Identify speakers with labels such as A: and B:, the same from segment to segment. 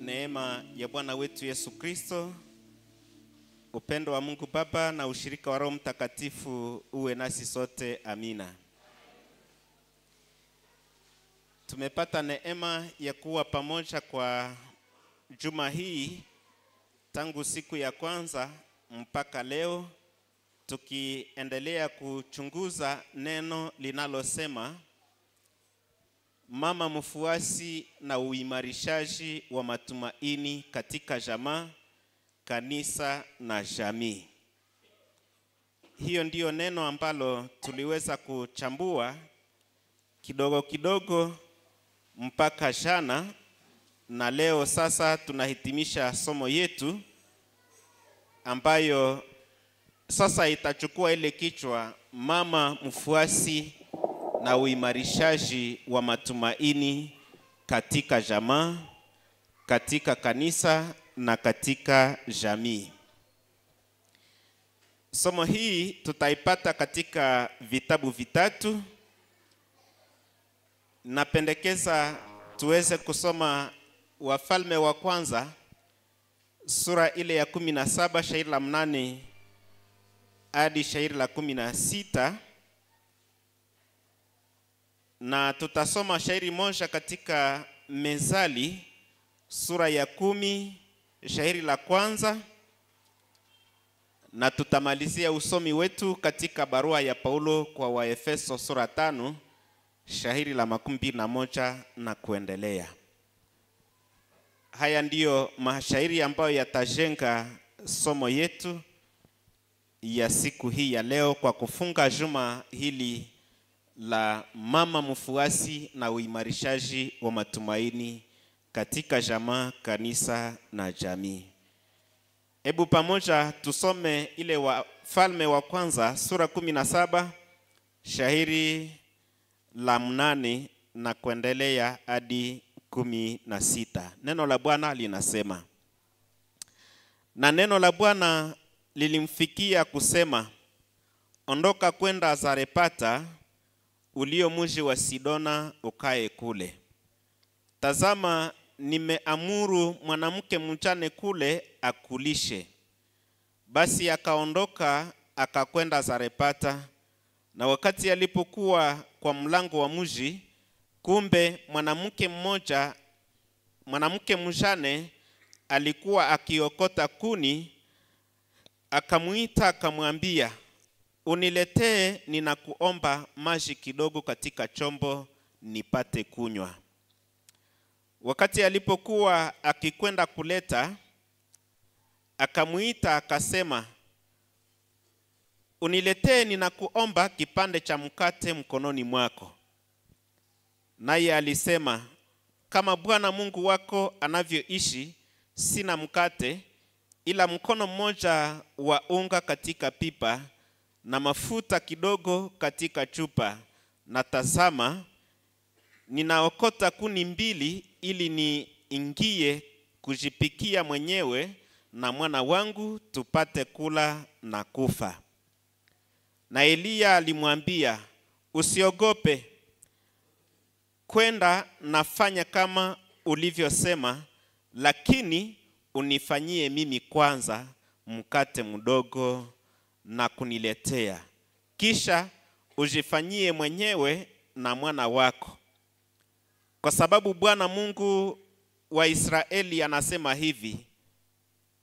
A: Neema ya Bwana wetu Yesu Kristo, upendo wa Mungu Baba na ushirika wa Roho Mtakatifu uwe nasi sote. Amina. Tumepata neema ya kuwa pamoja kwa juma hii tangu siku ya kwanza mpaka leo, tukiendelea kuchunguza neno linalosema mama mfuasi na uimarishaji wa matumaini katika jamaa, kanisa na jamii. Hiyo ndiyo neno ambalo tuliweza kuchambua kidogo kidogo mpaka jana, na leo sasa tunahitimisha somo yetu ambayo sasa itachukua ile kichwa mama mfuasi na uimarishaji wa matumaini katika jamaa, katika kanisa na katika jamii. Somo hii tutaipata katika vitabu vitatu. Napendekeza tuweze kusoma Wafalme wa kwanza sura ile ya 17 shairi la 8 hadi shairi la 16, na tutasoma shairi moja katika Mezali sura ya 10 shairi la kwanza, na tutamalizia usomi wetu katika barua ya Paulo kwa Waefeso sura 5 shairi la 21 na kuendelea. Haya ndiyo mashairi ambayo yatajenga somo yetu ya siku hii ya leo kwa kufunga juma hili la mama mfuasi na uimarishaji wa matumaini katika jamaa, kanisa na jamii. Hebu pamoja tusome ile Wafalme wa kwanza sura 17 shairi la 8 na kuendelea hadi 16. Neno la Bwana linasema: na neno la Bwana lilimfikia kusema, ondoka kwenda Zarepata, ulio mji wa Sidona, ukae kule. Tazama, nimeamuru mwanamke mjane kule akulishe. Basi akaondoka akakwenda Zarepata, na wakati alipokuwa kwa mlango wa mji, kumbe mwanamke mjane alikuwa akiokota kuni. Akamuita akamwambia, uniletee, ninakuomba maji kidogo katika chombo nipate kunywa. Wakati alipokuwa akikwenda kuleta, akamuita akasema, uniletee, ninakuomba kipande cha mkate mkononi mwako. Naye alisema, kama Bwana Mungu wako anavyoishi, sina mkate ila mkono mmoja wa unga katika pipa na mafuta kidogo katika chupa, na tazama, ninaokota kuni 2 ili niingie kujipikia mwenyewe na mwana wangu, tupate kula na kufa. Na Eliya alimwambia, usiogope, kwenda nafanya kama ulivyosema, lakini unifanyie mimi kwanza mkate mdogo na kuniletea, kisha ujifanyie mwenyewe na mwana wako. Kwa sababu Bwana Mungu wa Israeli anasema hivi,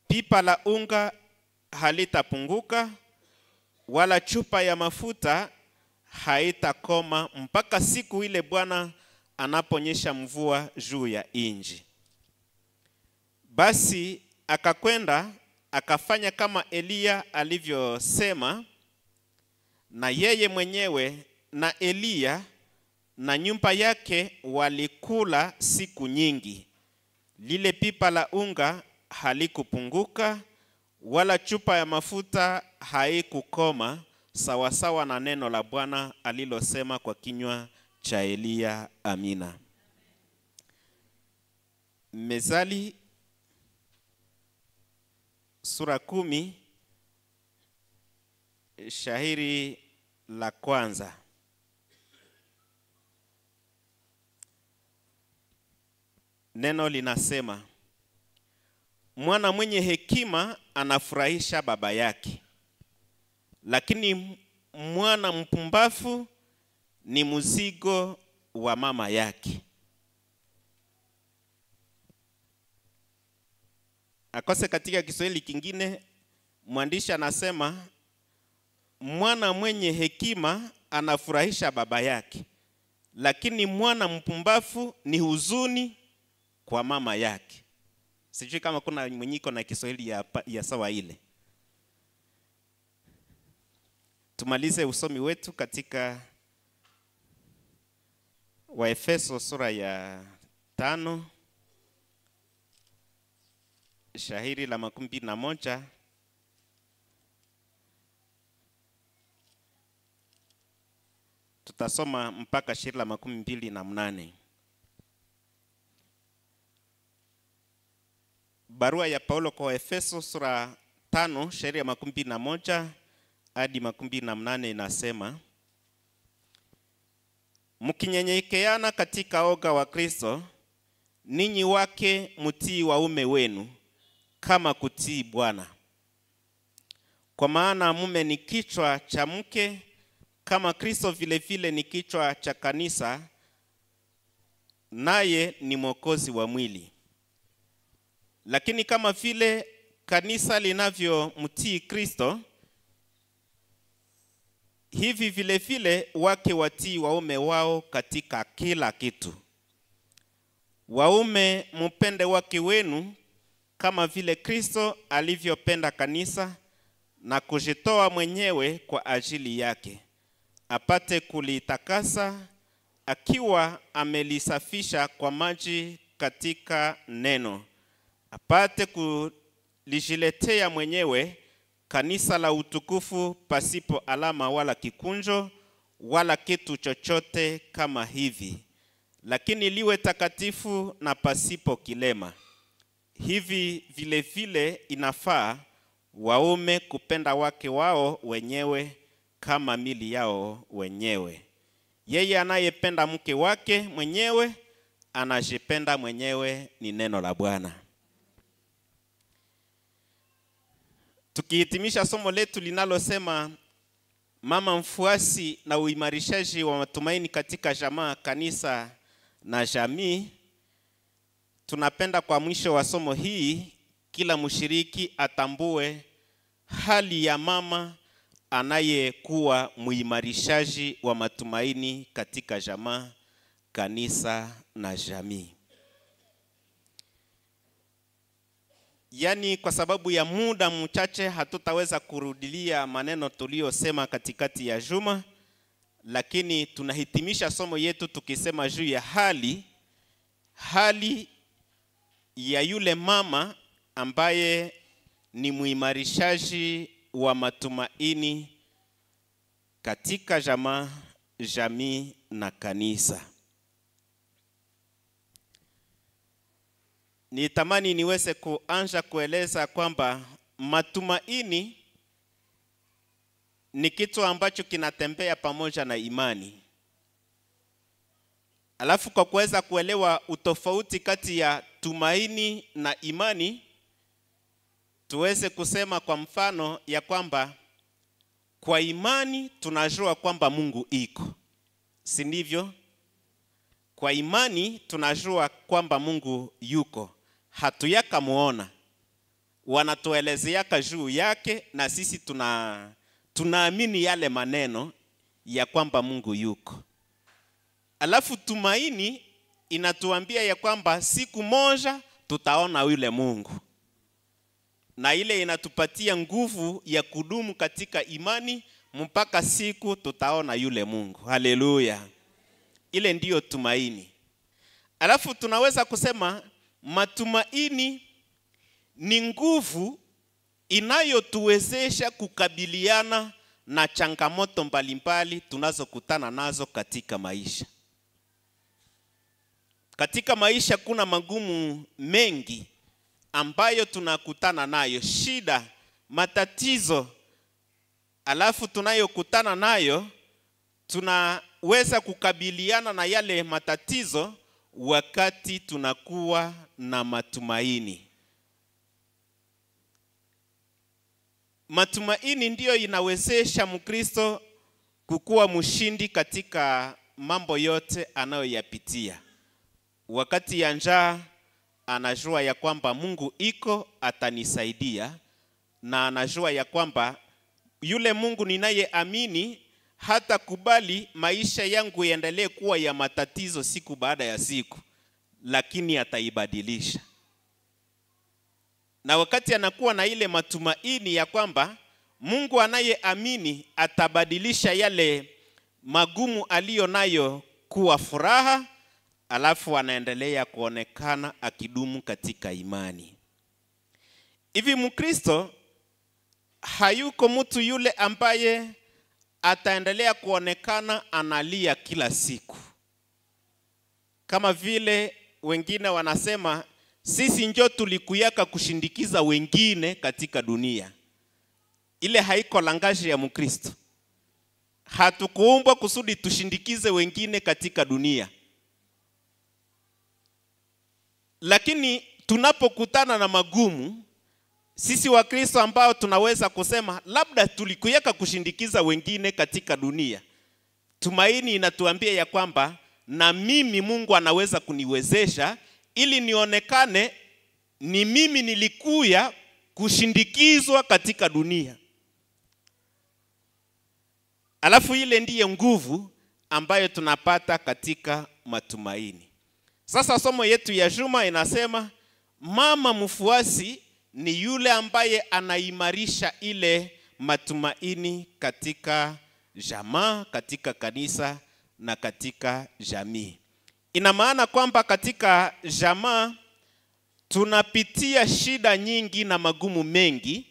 A: pipa la unga halitapunguka, wala chupa ya mafuta haitakoma mpaka siku ile Bwana anaponyesha mvua juu ya nchi. Basi akakwenda akafanya kama Eliya alivyosema, na yeye mwenyewe na Eliya na nyumba yake walikula siku nyingi. Lile pipa la unga halikupunguka, wala chupa ya mafuta haikukoma, sawasawa na neno la Bwana alilosema kwa kinywa cha Eliya. Amina. Mezali sura 10 shairi la kwanza. Neno linasema, mwana mwenye hekima anafurahisha baba yake, lakini mwana mpumbavu ni mzigo wa mama yake. Akose katika Kiswahili kingine mwandishi anasema mwana mwenye hekima anafurahisha baba yake, lakini mwana mpumbavu ni huzuni kwa mama yake. Sijui kama kuna mwenyiko na Kiswahili ya sawa ile. Tumalize usomi wetu katika Waefeso sura ya 5 shahiri la 21 tutasoma mpaka shahiri la 28. Barua ya Paulo kwa Efeso sura 5 shahiri ya 21 hadi 28 inasema, mkinyenyekeana katika oga wa Kristo, ninyi wake mtii waume wenu kama kutii Bwana. Kwa maana mume ni kichwa cha mke, kama Kristo vile vile ni kichwa cha kanisa, naye ni mwokozi wa mwili. Lakini kama vile kanisa linavyomtii Kristo, hivi vile vile wake watii waume wao katika kila kitu. Waume mpende wake wenu kama vile Kristo alivyopenda kanisa na kujitoa mwenyewe kwa ajili yake, apate kulitakasa, akiwa amelisafisha kwa maji katika neno, apate kulijiletea mwenyewe kanisa la utukufu pasipo alama wala kikunjo wala kitu chochote kama hivi, lakini liwe takatifu na pasipo kilema. Hivi vile vile inafaa waume kupenda wake wao wenyewe kama mili yao wenyewe. Yeye anayependa mke wake mwenyewe anajipenda mwenyewe, ni neno la Bwana. Tukihitimisha somo letu linalosema mama mfuasi na uimarishaji wa matumaini katika jamaa, kanisa na jamii, tunapenda kwa mwisho wa somo hii kila mshiriki atambue hali ya mama anayekuwa muimarishaji wa matumaini katika jamaa, kanisa na jamii. Yaani kwa sababu ya muda mchache hatutaweza kurudilia maneno tuliyosema katikati ya juma, lakini tunahitimisha somo yetu tukisema juu ya hali ya yule mama ambaye ni muimarishaji wa matumaini katika jamaa, jamii na kanisa. Nitamani niweze kuanza kueleza kwamba matumaini ni kitu ambacho kinatembea pamoja na imani. Alafu kwa kuweza kuelewa utofauti kati ya tumaini na imani, tuweze kusema kwa mfano ya kwamba kwa imani tunajua kwamba Mungu iko. Si ndivyo? Kwa imani tunajua kwamba Mungu yuko. Hatuyakamuona. Wanatuelezeaka juu yake na sisi tunaamini yale maneno ya kwamba Mungu yuko. Alafu tumaini inatuambia ya kwamba siku moja tutaona yule Mungu. Na ile inatupatia nguvu ya kudumu katika imani mpaka siku tutaona yule Mungu. Haleluya. Ile ndiyo tumaini. Alafu tunaweza kusema matumaini ni nguvu inayotuwezesha kukabiliana na changamoto mbalimbali tunazokutana nazo katika maisha. Katika maisha kuna magumu mengi ambayo tunakutana nayo, shida, matatizo. Alafu tunayokutana nayo, tunaweza kukabiliana na yale matatizo wakati tunakuwa na matumaini. matumaini ndiyo inawezesha Mkristo kukuwa mshindi katika mambo yote anayoyapitia. Wakati ya njaa anajua ya kwamba Mungu iko atanisaidia, na anajua ya kwamba yule Mungu ninayeamini hata kubali maisha yangu yaendelee kuwa ya matatizo siku baada ya siku, lakini ataibadilisha. Na wakati anakuwa na ile matumaini ya kwamba Mungu anayeamini atabadilisha yale magumu aliyo nayo kuwa furaha, alafu anaendelea kuonekana akidumu katika imani. Hivi Mkristo hayuko mtu yule ambaye ataendelea kuonekana analia kila siku. Kama vile wengine wanasema sisi njo tulikuyaka kushindikiza wengine katika dunia. Ile haiko langaji ya Mkristo. Hatukuumbwa kusudi tushindikize wengine katika dunia. Lakini tunapokutana na magumu, sisi wa Kristo ambao tunaweza kusema labda tulikuyaka kushindikiza wengine katika dunia, tumaini inatuambia ya kwamba na mimi Mungu anaweza kuniwezesha ili nionekane ni mimi nilikuya kushindikizwa katika dunia. Alafu ile ndiye nguvu ambayo tunapata katika matumaini. Sasa somo yetu ya juma inasema mama mfuasi ni yule ambaye anaimarisha ile matumaini katika jamaa, katika kanisa na katika jamii. Ina maana kwamba katika jamaa tunapitia shida nyingi na magumu mengi.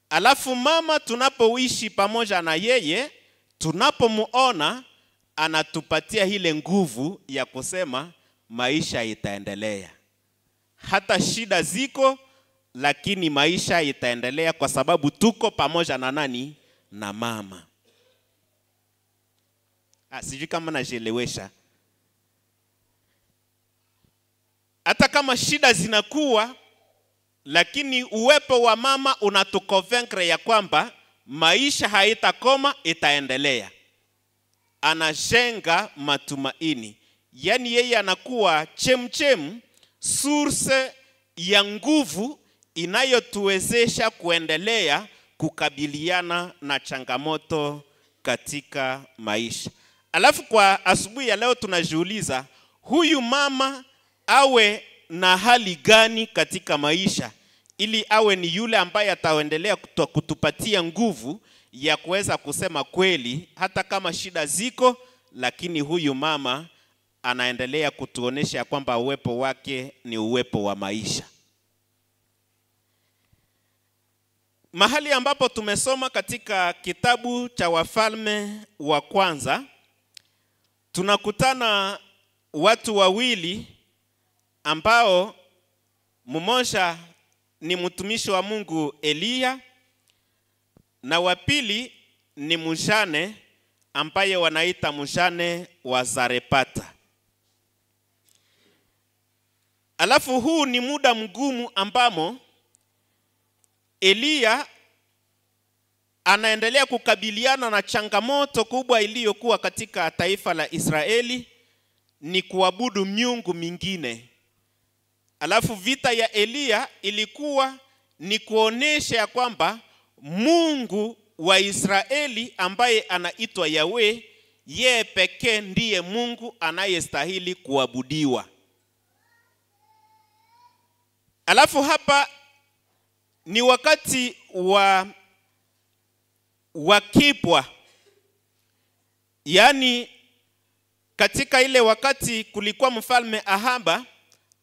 A: Alafu mama tunapoishi pamoja na yeye, tunapomuona anatupatia ile nguvu ya kusema maisha itaendelea. Hata shida ziko, lakini maisha itaendelea kwa sababu tuko pamoja na nani? Na mama. Sijui kama najielewesha. Hata kama shida zinakuwa, lakini uwepo wa mama unatukonvaincre ya kwamba maisha haitakoma, itaendelea. Anajenga matumaini. Yani yeye anakuwa chemchem, source ya nguvu inayotuwezesha kuendelea kukabiliana na changamoto katika maisha. Alafu kwa asubuhi ya leo tunajiuliza, huyu mama awe na hali gani katika maisha ili awe ni yule ambaye ataendelea kutupatia nguvu ya kuweza kusema kweli hata kama shida ziko, lakini huyu mama anaendelea kutuonesha kwamba uwepo wake ni uwepo wa maisha. Mahali ambapo tumesoma katika kitabu cha Wafalme wa kwanza, tunakutana watu wawili ambao mmoja ni mtumishi wa Mungu Eliya na wa pili ni mjane ambaye wanaita mjane wa Zarepata. Alafu huu ni muda mgumu ambamo Eliya anaendelea kukabiliana na changamoto kubwa iliyokuwa katika taifa la Israeli, ni kuabudu miungu mingine. Alafu vita ya Eliya ilikuwa ni kuonesha ya kwamba Mungu wa Israeli ambaye anaitwa Yahweh, yeye pekee ndiye Mungu anayestahili kuabudiwa. Alafu hapa ni wakati wa kipwa. Yani katika ile wakati kulikuwa mfalme Ahaba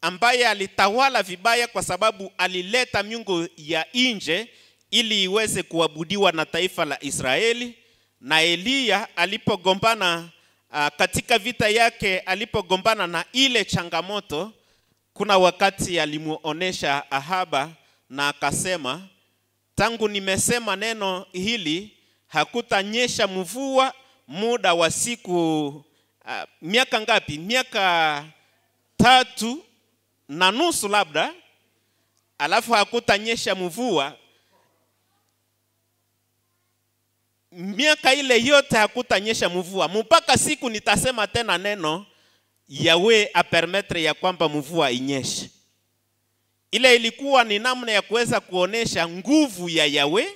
A: ambaye alitawala vibaya kwa sababu alileta miungu ya nje ili iweze kuabudiwa na taifa la Israeli. Na Eliya alipogombana katika vita yake, alipogombana na ile changamoto, kuna wakati alimuonesha Ahaba na akasema, tangu nimesema neno hili hakutanyesha mvua muda wa siku miaka ngapi? Miaka 3.5 labda. Alafu hakutanyesha mvua. miaka ile yote hakutanyesha mvua mpaka siku nitasema tena neno Yahweh apermetre ya kwamba mvua inyeshe. Ile ilikuwa ni namna ya kuweza kuonesha nguvu ya Yahweh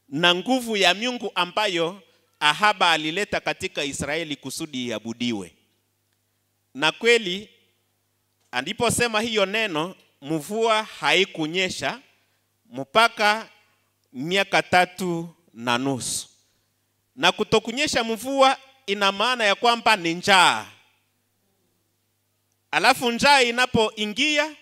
A: na nguvu ya miungu ambayo Ahaba alileta katika Israeli kusudi iabudiwe. Na kweli aliposema hiyo neno, mvua haikunyesha mpaka miaka 3.5. Na kutokunyesha mvua ina maana ya kwamba ni njaa. Alafu njaa inapoingia,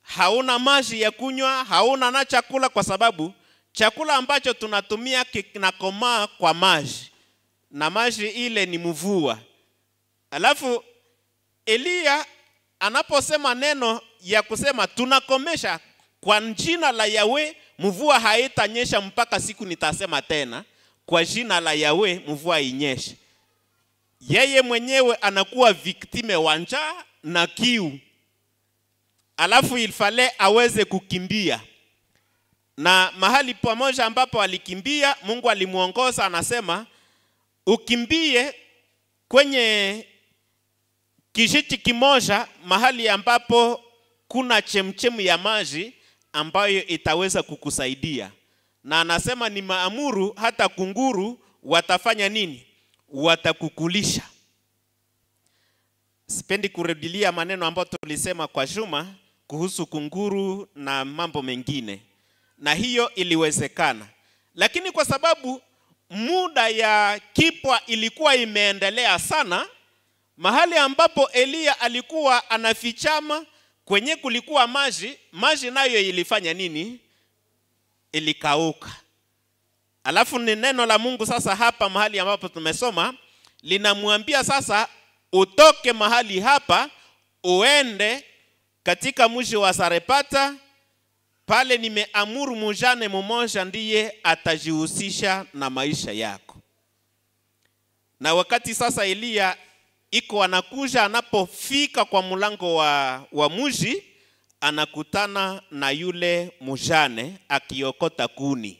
A: hauna maji ya kunywa, hauna na chakula, kwa sababu chakula ambacho tunatumia kinakomaa kwa maji, na maji ile ni mvua. Alafu Eliya anaposema neno ya kusema tunakomesha kwa jina la Yahweh, mvua haitanyesha mpaka siku nitasema tena kwa jina la Yahweh mvua inyeshe. Yeye mwenyewe anakuwa viktime wa njaa na kiu. Alafu ilfale aweze kukimbia. Na mahali pamoja ambapo alikimbia, Mungu alimuongoza, anasema ukimbie kwenye kijiji kimoja, mahali ambapo kuna chemchemu ya maji ambayo itaweza kukusaidia. Na anasema ni maamuru hata kunguru watafanya nini? Watakukulisha. Sipendi kurudilia maneno ambayo tulisema kwa juma kuhusu kunguru na mambo mengine. Na hiyo iliwezekana. Lakini kwa sababu muda ya kipwa ilikuwa imeendelea sana, mahali ambapo Eliya alikuwa anafichama kwenye kulikuwa maji, maji nayo ilifanya nini? Ilikauka. Alafu ni neno la Mungu sasa hapa mahali ambapo tumesoma linamwambia sasa utoke mahali hapa uende katika mji wa Sarepata, pale nimeamuru mjane mmoja ndiye atajihusisha na maisha yako. Na wakati sasa Eliya iko anakuja, anapofika kwa mlango wa mji, anakutana na yule mjane akiokota kuni.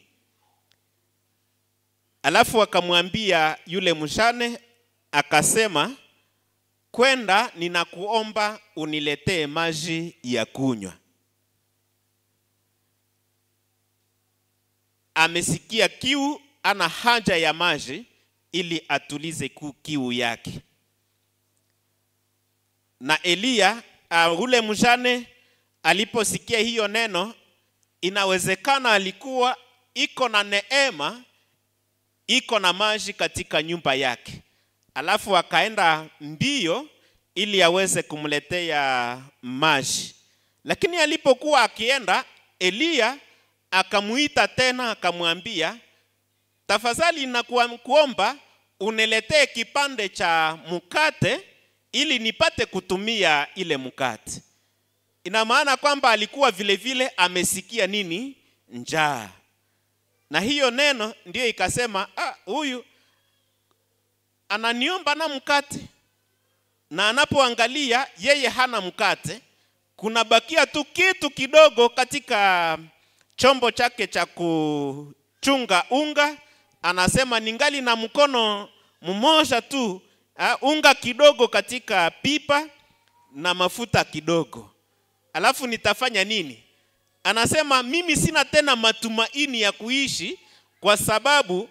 A: Alafu akamwambia yule mjane, akasema, kwenda ninakuomba uniletee maji ya kunywa. Amesikia kiu, ana haja ya maji ili atulize kiu yake. Na Eliya, ule mjane aliposikia hiyo neno, inawezekana alikuwa iko na neema, iko na maji katika nyumba yake. Alafu akaenda mbio ili aweze kumletea maji. Lakini alipokuwa akienda, Eliya akamuita tena, akamwambia, tafadhali nakuomba uniletee kipande cha mkate ili nipate kutumia ile mkate. Ina maana kwamba alikuwa vile vile amesikia nini? Njaa. Na hiyo neno ndio ikasema, huyu ananiomba na mkate. Na anapoangalia yeye hana mkate, kuna bakia tu kitu kidogo katika chombo chake cha kuchunga unga. Anasema ningali na mkono mmoja tu, unga kidogo katika pipa na mafuta kidogo. Alafu nitafanya nini? Anasema mimi sina tena matumaini ya kuishi, kwa sababu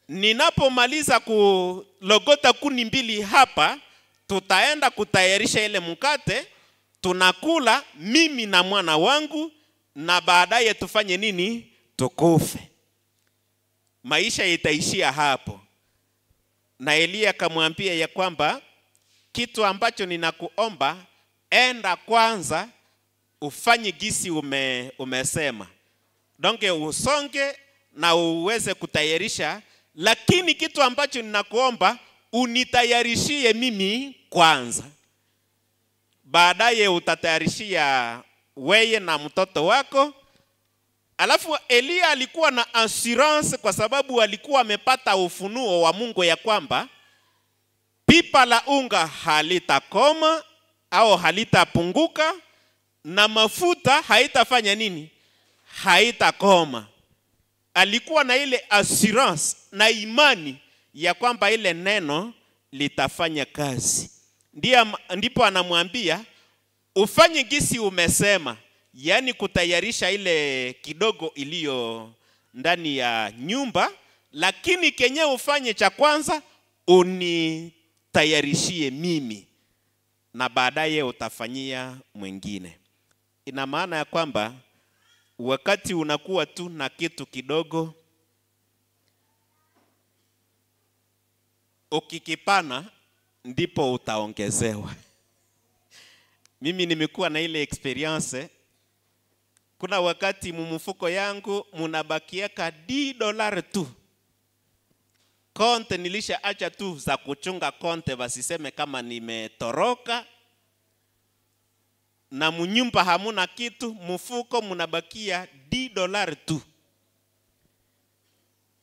A: ninapomaliza kulogota kuni mbili hapa, tutaenda kutayarisha ile mkate, tunakula mimi na mwana wangu, na baadaye tufanye nini? Tukufe. Maisha itaishia hapo. Na Eliya akamwambia ya kwamba kitu ambacho ninakuomba, enda kwanza ufanye gisi umesema. Donge usonge na uweze kutayarisha, lakini kitu ambacho ninakuomba unitayarishie mimi kwanza. Baadaye utatayarishia wewe na mtoto wako. Alafu Eliya alikuwa na assurance, kwa sababu alikuwa amepata ufunuo wa Mungu ya kwamba pipa la unga halitakoma au halitapunguka, na mafuta haitafanya nini? Haitakoma. alikuwa na ile assurance na imani ya kwamba ile neno litafanya kazi. Ndipo anamwambia ufanye gisi umesema, yani kutayarisha ile kidogo iliyo ndani ya nyumba, lakini kenye ufanye cha kwanza unitayarishie mimi na baadaye utafanyia mwingine. Ina maana ya kwamba wakati unakuwa tu na kitu kidogo, ukikipana ndipo utaongezewa. Mimi nimekuwa na ile experience. Kuna wakati mumufuko yangu munabakiaka $10 tu. Konte nilisha acha tu za kuchunga konte basiseme kama nimetoroka. Na munyumba hamuna kitu, mufuko munabakia $10 tu.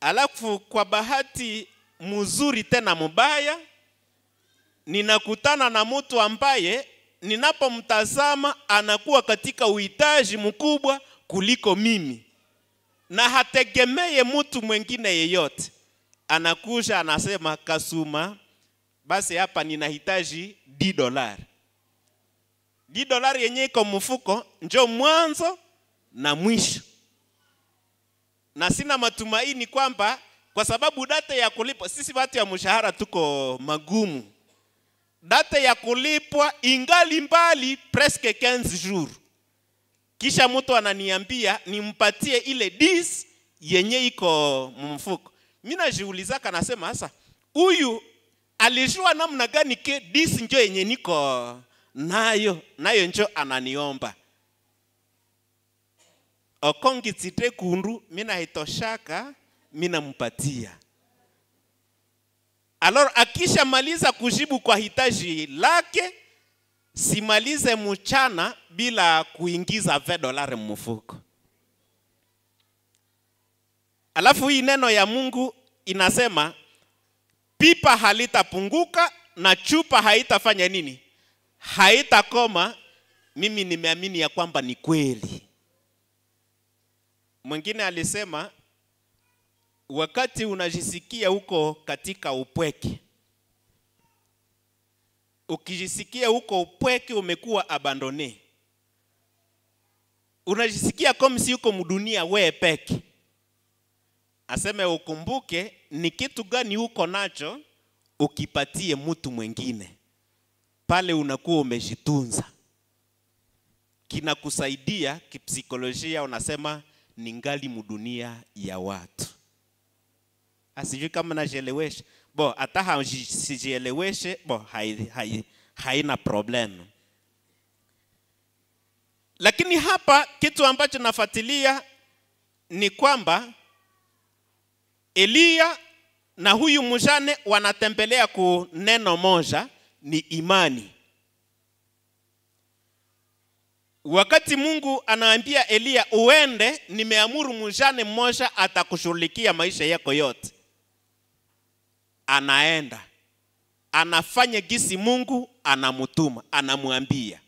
A: Alafu kwa bahati mzuri tena mbaya, ninakutana na mtu ambaye ninapomtazama anakuwa katika uhitaji mkubwa kuliko mimi, na hategemeye mtu mwingine yeyote. Anakuja anasema, Kasuma, basi hapa ninahitaji $10. $10 yenye iko mfuko njo mwanzo na mwisho. Na sina matumaini kwamba kwa sababu data ya kulipwa, sisi watu ya mshahara tuko magumu. Data ya kulipwa ingali mbali presque 15 jours. Kisha mtu ananiambia nimpatie ile 10 yenye iko mfuko. Mimi najiulizaka nasema sasa, huyu alijua namna gani ke 10 njo yenye niko nayo njo ananiomba. Okongi tsite kundu mina hitoshaka mina mpatia. Alors akisha maliza kujibu kwa hitaji lake, simalize mchana bila kuingiza $20 mfuko. Alafu hii neno ya Mungu inasema pipa halitapunguka na chupa haitafanya nini? Haitakoma. Mimi nimeamini ya kwamba ni kweli. Mwingine alisema wakati unajisikia huko katika upweke, ukijisikia huko upweke umekuwa abandone, unajisikia kama si uko mdunia wewe peke, aseme ukumbuke ni kitu gani uko nacho ukipatie mtu mwingine. Pale unakuwa umejitunza, kinakusaidia kipsikolojia. Unasema ningali mdunia ya watu. Asijui kama najieleweshe. Hata sijieleweshe, haina problem. Lakini hapa kitu ambacho nafuatilia ni kwamba Elia na huyu mjane wanatembelea ku neno moja, ni imani. Wakati Mungu anaambia Elia uende, nimeamuru mjane mmoja atakushughulikia maisha yako yote. Anaenda. Anafanya gisi Mungu anamutuma, anamwambia.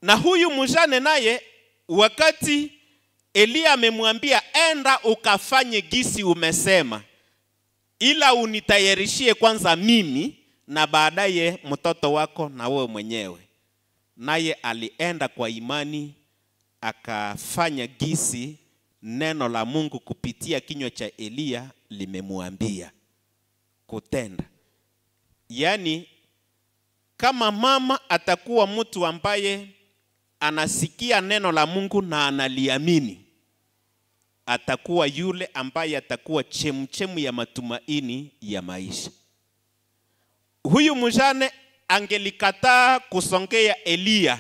A: Na huyu mjane naye wakati Elia amemwambia enda ukafanye gisi umesema, ila unitayarishie kwanza mimi na baadaye mtoto wako na wewe mwenyewe. Naye alienda kwa imani akafanya gisi neno la Mungu kupitia kinywa cha Elia limemwambia kutenda. Yani kama mama atakuwa mtu ambaye anasikia neno la Mungu na analiamini, atakuwa yule ambaye atakuwa chemchemu ya matumaini ya maisha. Huyu mjane angelikataa kusongea Elia,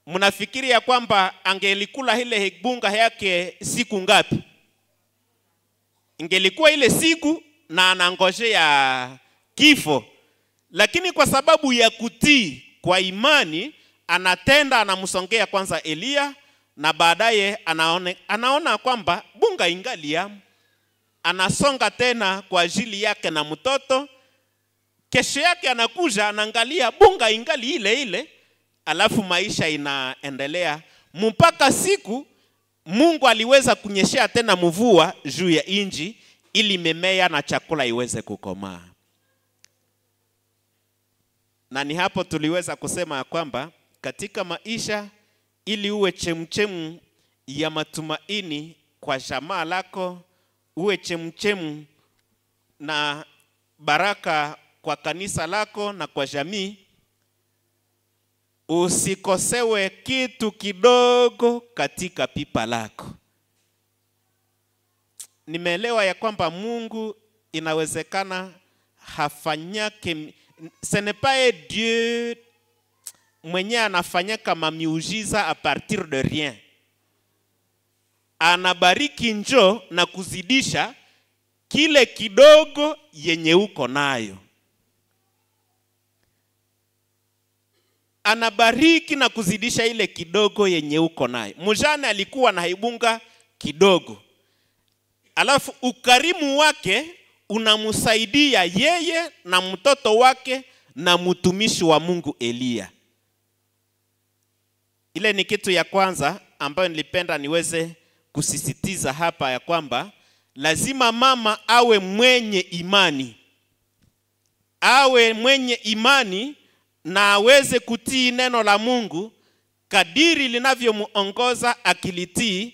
A: mnafikiri ya kwamba angelikula ile hegbunga yake siku ngapi? Ingelikuwa ile siku na anangojea kifo. Lakini kwa sababu ya kutii kwa imani, anatenda, anamsongea kwanza Elia, na baadaye anaona kwamba bunga ingali yamu. Anasonga tena kwa ajili yake na mtoto. Kesho yake anakuja anaangalia bunga ingali ile ile. Alafu maisha inaendelea mpaka siku Mungu aliweza kunyeshea tena mvua juu ya inji ili mimea na chakula iweze kukomaa. Na ni hapo tuliweza kusema kwamba katika maisha, ili uwe chemchemu ya matumaini kwa jamaa lako, uwe chemchemu na baraka kwa kanisa lako na kwa jamii, usikosewe kitu kidogo katika pipa lako. Nimeelewa ya kwamba Mungu inawezekana hafanyake, ce n'est pas Dieu mwenye anafanyaka mamiujiza a partir de rien. Anabariki njo na kuzidisha kile kidogo yenye uko nayo. Anabariki na kuzidisha ile kidogo yenye uko nayo. Mjane alikuwa na haibunga kidogo, alafu ukarimu wake unamsaidia yeye na mtoto wake na mtumishi wa Mungu Elia. Ile ni kitu ya kwanza ambayo nilipenda niweze kusisitiza hapa, ya kwamba lazima mama awe mwenye imani. Awe mwenye imani na aweze kutii neno la Mungu kadiri linavyomuongoza. Akilitii,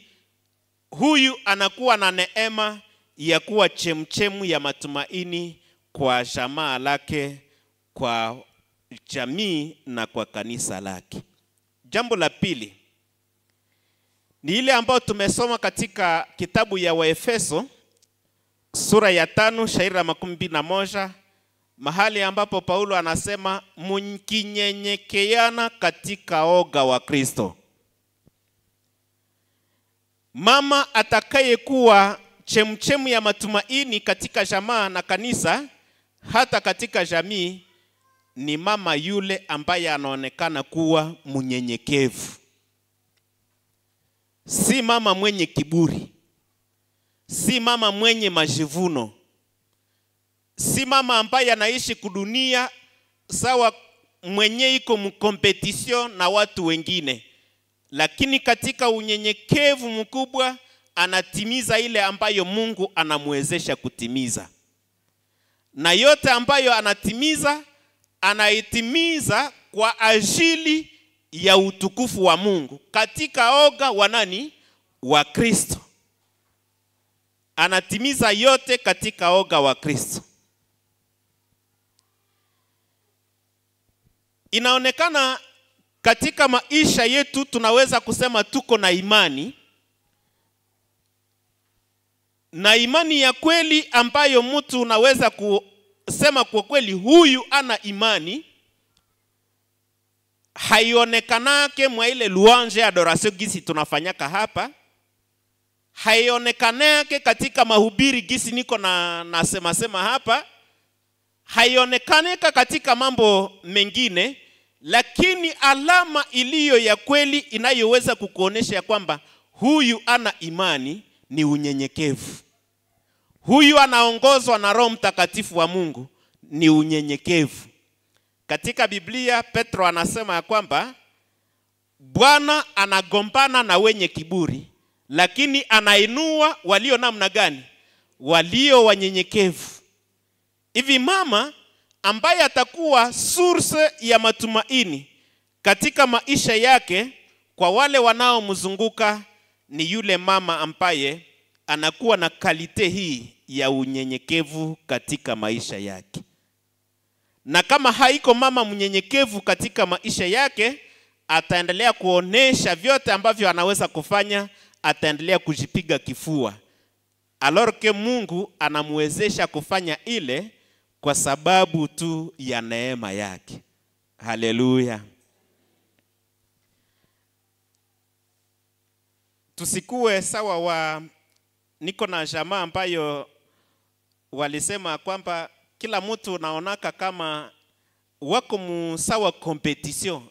A: huyu anakuwa na neema ya kuwa chemchemu ya matumaini kwa jamaa lake, kwa jamii na kwa kanisa lake. Jambo la pili ni ile ambayo tumesoma katika kitabu ya Waefeso sura ya 5 shairi la 21, mahali ambapo Paulo anasema mkinyenyekeana katika oga wa Kristo. Mama atakayekuwa chemchemu ya matumaini katika jamaa na kanisa, hata katika jamii, ni mama yule ambaye anaonekana kuwa mnyenyekevu. Si mama mwenye kiburi, si mama mwenye majivuno, si mama ambaye anaishi kudunia sawa mwenye iko mkompetition na watu wengine, lakini katika unyenyekevu mkubwa anatimiza ile ambayo Mungu anamwezesha kutimiza. Na yote ambayo anatimiza, anaitimiza kwa ajili ya utukufu wa Mungu katika oga wa nani? Wa Kristo. Anatimiza yote katika oga wa Kristo. Inaonekana katika maisha yetu tunaweza kusema tuko na imani, na imani ya kweli ambayo mtu unaweza kusema kwa kweli huyu ana imani, haionekanake mwa ile louange adoration gisi tunafanyaka hapa. Haionekanake katika mahubiri gisi niko na sema hapa. Haionekaneka katika mambo mengine, lakini alama iliyo ya kweli inayoweza kukuonesha ya kwamba huyu ana imani ni unyenyekevu. Huyu anaongozwa na Roho Mtakatifu wa Mungu ni unyenyekevu. Katika Biblia Petro anasema ya kwamba Bwana anagombana na wenye kiburi, lakini anainua walio namna gani? Walio wanyenyekevu. Hivi mama ambaye atakuwa source ya matumaini katika maisha yake kwa wale wanaomzunguka, ni yule mama ambaye anakuwa na kalite hii ya unyenyekevu katika maisha yake. Na kama haiko mama mnyenyekevu katika maisha yake, ataendelea kuonesha vyote ambavyo anaweza kufanya, ataendelea kujipiga kifua. Alors que Mungu anamwezesha kufanya ile kwa sababu tu ya neema yake. Haleluya. Tusikuwe sawa niko na jamaa ambayo walisema kwamba kila mtu naonaka kama wako sawa competition.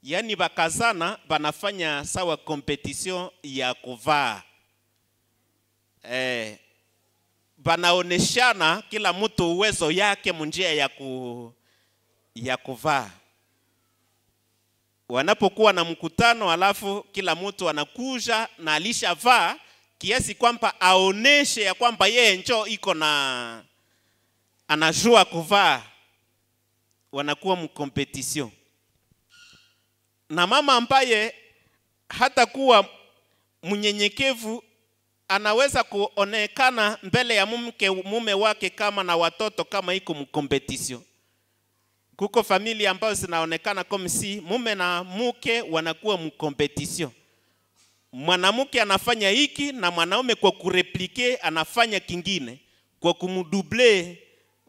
A: Yani bakazana banafanya sawa competition ya kuvaa. Banaoneshana kila mtu uwezo yake munjia ya kuvaa. Wanapokuwa na mkutano alafu kila mtu anakuja na alishavaa kiasi kwamba aoneshe ya kwamba yeye njoo iko na anajua kuvaa, wanakuwa mkompetition. Na mama ambaye hata kuwa mnyenyekevu anaweza kuonekana mbele ya mume wake kama na watoto kama iko mkompetition. Kuko familia ambazo zinaonekana kama si mume na mke wanakuwa mkompetition. Mwanamke anafanya hiki na mwanaume kwa kureplike anafanya kingine, kwa kumdouble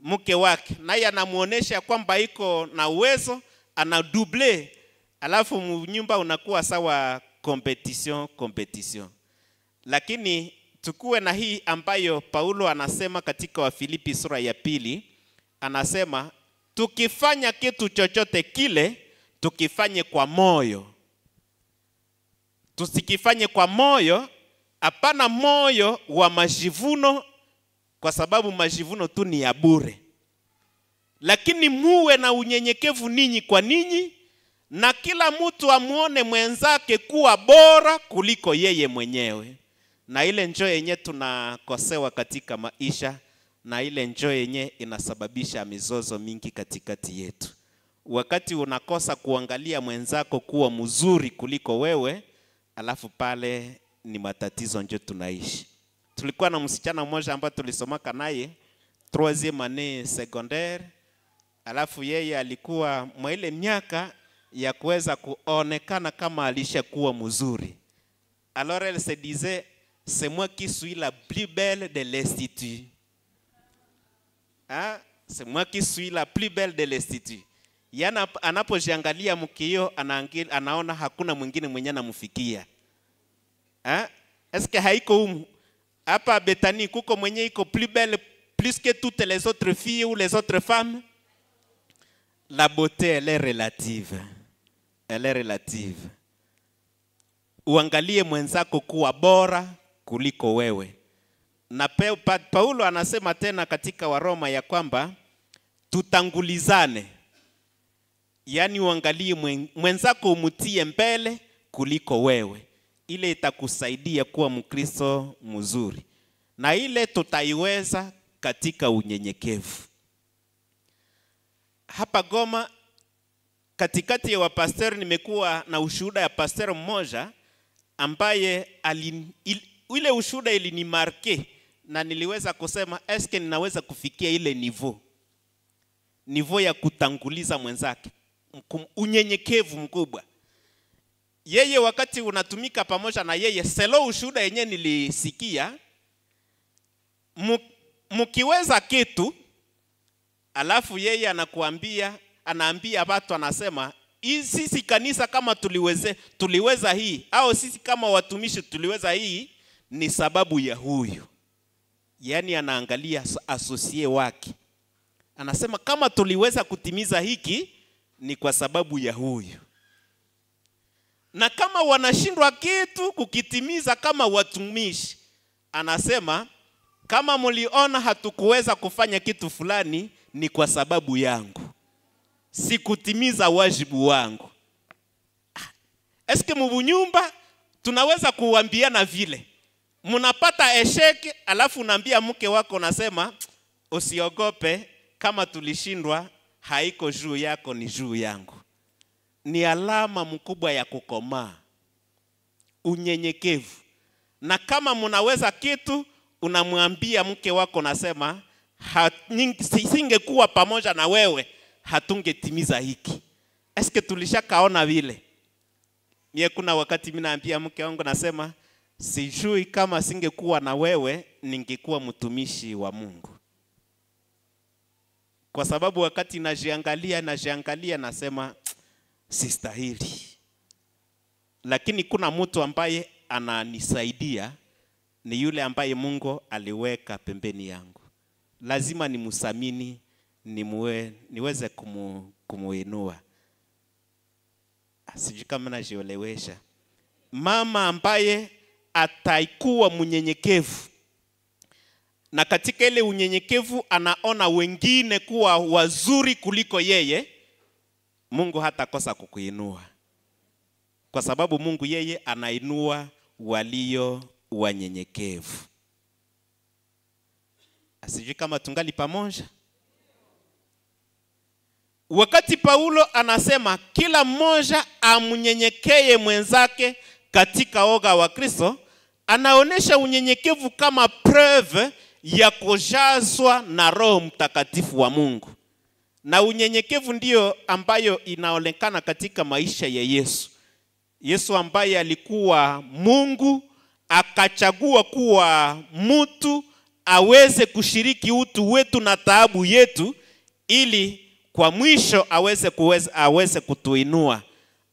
A: mke wake. Naye anamuonesha kwamba iko na uwezo, anadouble, alafu nyumba unakuwa sawa competition. Lakini tukue na hii ambayo Paulo anasema katika Wafilipi sura ya 2, anasema tukifanya kitu chochote kile tukifanye kwa moyo. Tusikifanye kwa moyo, hapana moyo wa majivuno, kwa sababu majivuno tu ni ya bure. Lakini muwe na unyenyekevu ninyi kwa ninyi, na kila mtu amuone mwenzake kuwa bora kuliko yeye mwenyewe. Na ile njoo yenye tunakosewa katika maisha, na ile njoo yenye inasababisha mizozo mingi katikati yetu. Wakati unakosa kuangalia mwenzako kuwa mzuri kuliko wewe, alafu pale ni matatizo nje tunaishi. Tulikuwa na msichana mmoja ambaye tulisomaka naye 3e année secondaire, alafu yeye alikuwa mwa ile miaka ya kuweza kuonekana kama alishakuwa mzuri. Alors elle se disait, c'est moi qui suis la plus belle de l'institut. Ah, c'est moi qui suis la plus belle de l'institut. Yana anapojiangalia mkio anaona hakuna mwingine mwenye anamfikia. Est-ce que haiko hapa Bethany kuko mwenye iko plus belle plus que toutes les autres filles ou les autres femmes? La beauté elle est relative. Elle est relative. Uangalie mwenzako kuwa bora kuliko wewe. Na Paulo anasema tena katika Waroma ya kwamba tutangulizane. Yani uangalie mwenzako umutie mbele kuliko wewe. Ile itakusaidia kuwa Mkristo mzuri. Na ile tutaiweza katika unyenyekevu. Hapa Goma katikati ya wapastor nimekuwa na ushuhuda ya pastor mmoja ambaye ile ushuhuda ilinimarke na niliweza kusema eske ninaweza kufikia ile niveau ya kutanguliza mwenzake, unyenyekevu mkubwa. Yeye wakati unatumika pamoja na yeye, selo ushuhuda yenye nilisikia, mkiweza kitu alafu yeye anaambia watu, anasema sisi kanisa kama tuliweza hii, au sisi kama watumishi tuliweza hii ni sababu ya huyu. Yani anaangalia asosie wake, anasema kama tuliweza kutimiza hiki ni kwa sababu ya huyu. Na kama wanashindwa kitu kukitimiza kama watumishi, anasema kama mliona hatukuweza kufanya kitu fulani ni kwa sababu yangu, sikutimiza wajibu wangu. Eske mubunyumba tunaweza kuambiana vile? Mnapata esheki alafu unaambia mke wako, nasema usiogope, kama tulishindwa haiko juu yako, ni juu yangu. Ni alama mkubwa ya kukomaa, unyenyekevu. Na kama mnaweza kitu unamwambia mke wako, nasema singekuwa pamoja na wewe hatungetimiza hiki. Eske tulishakaona vile? Mie kuna wakati mimi naambia mke wangu, nasema sijui kama singekuwa na wewe ningekuwa mtumishi wa Mungu. Kwa sababu wakati najiangalia nasema sistahili. Lakini kuna mtu ambaye ananisaidia, ni yule ambaye Mungu aliweka pembeni yangu. Lazima nimuthamini, niweze kumuinua. Sijui kama najielewesha. Mama ambaye ataikuwa mnyenyekevu, na katika ile unyenyekevu anaona wengine kuwa wazuri kuliko yeye, Mungu hatakosa kukuinua. kwa sababu Mungu yeye anainua walio wanyenyekevu. Asijui kama tungali pamoja. Wakati Paulo anasema kila mmoja amnyenyekee mwenzake katika oga wa Kristo, anaonesha unyenyekevu kama preuve ya kujazwa na Roho Mtakatifu wa Mungu. Na unyenyekevu ndio ambayo inaonekana katika maisha ya Yesu. Yesu ambaye alikuwa Mungu akachagua kuwa mtu aweze kushiriki utu wetu na taabu yetu, ili kwa mwisho aweze kutuinua,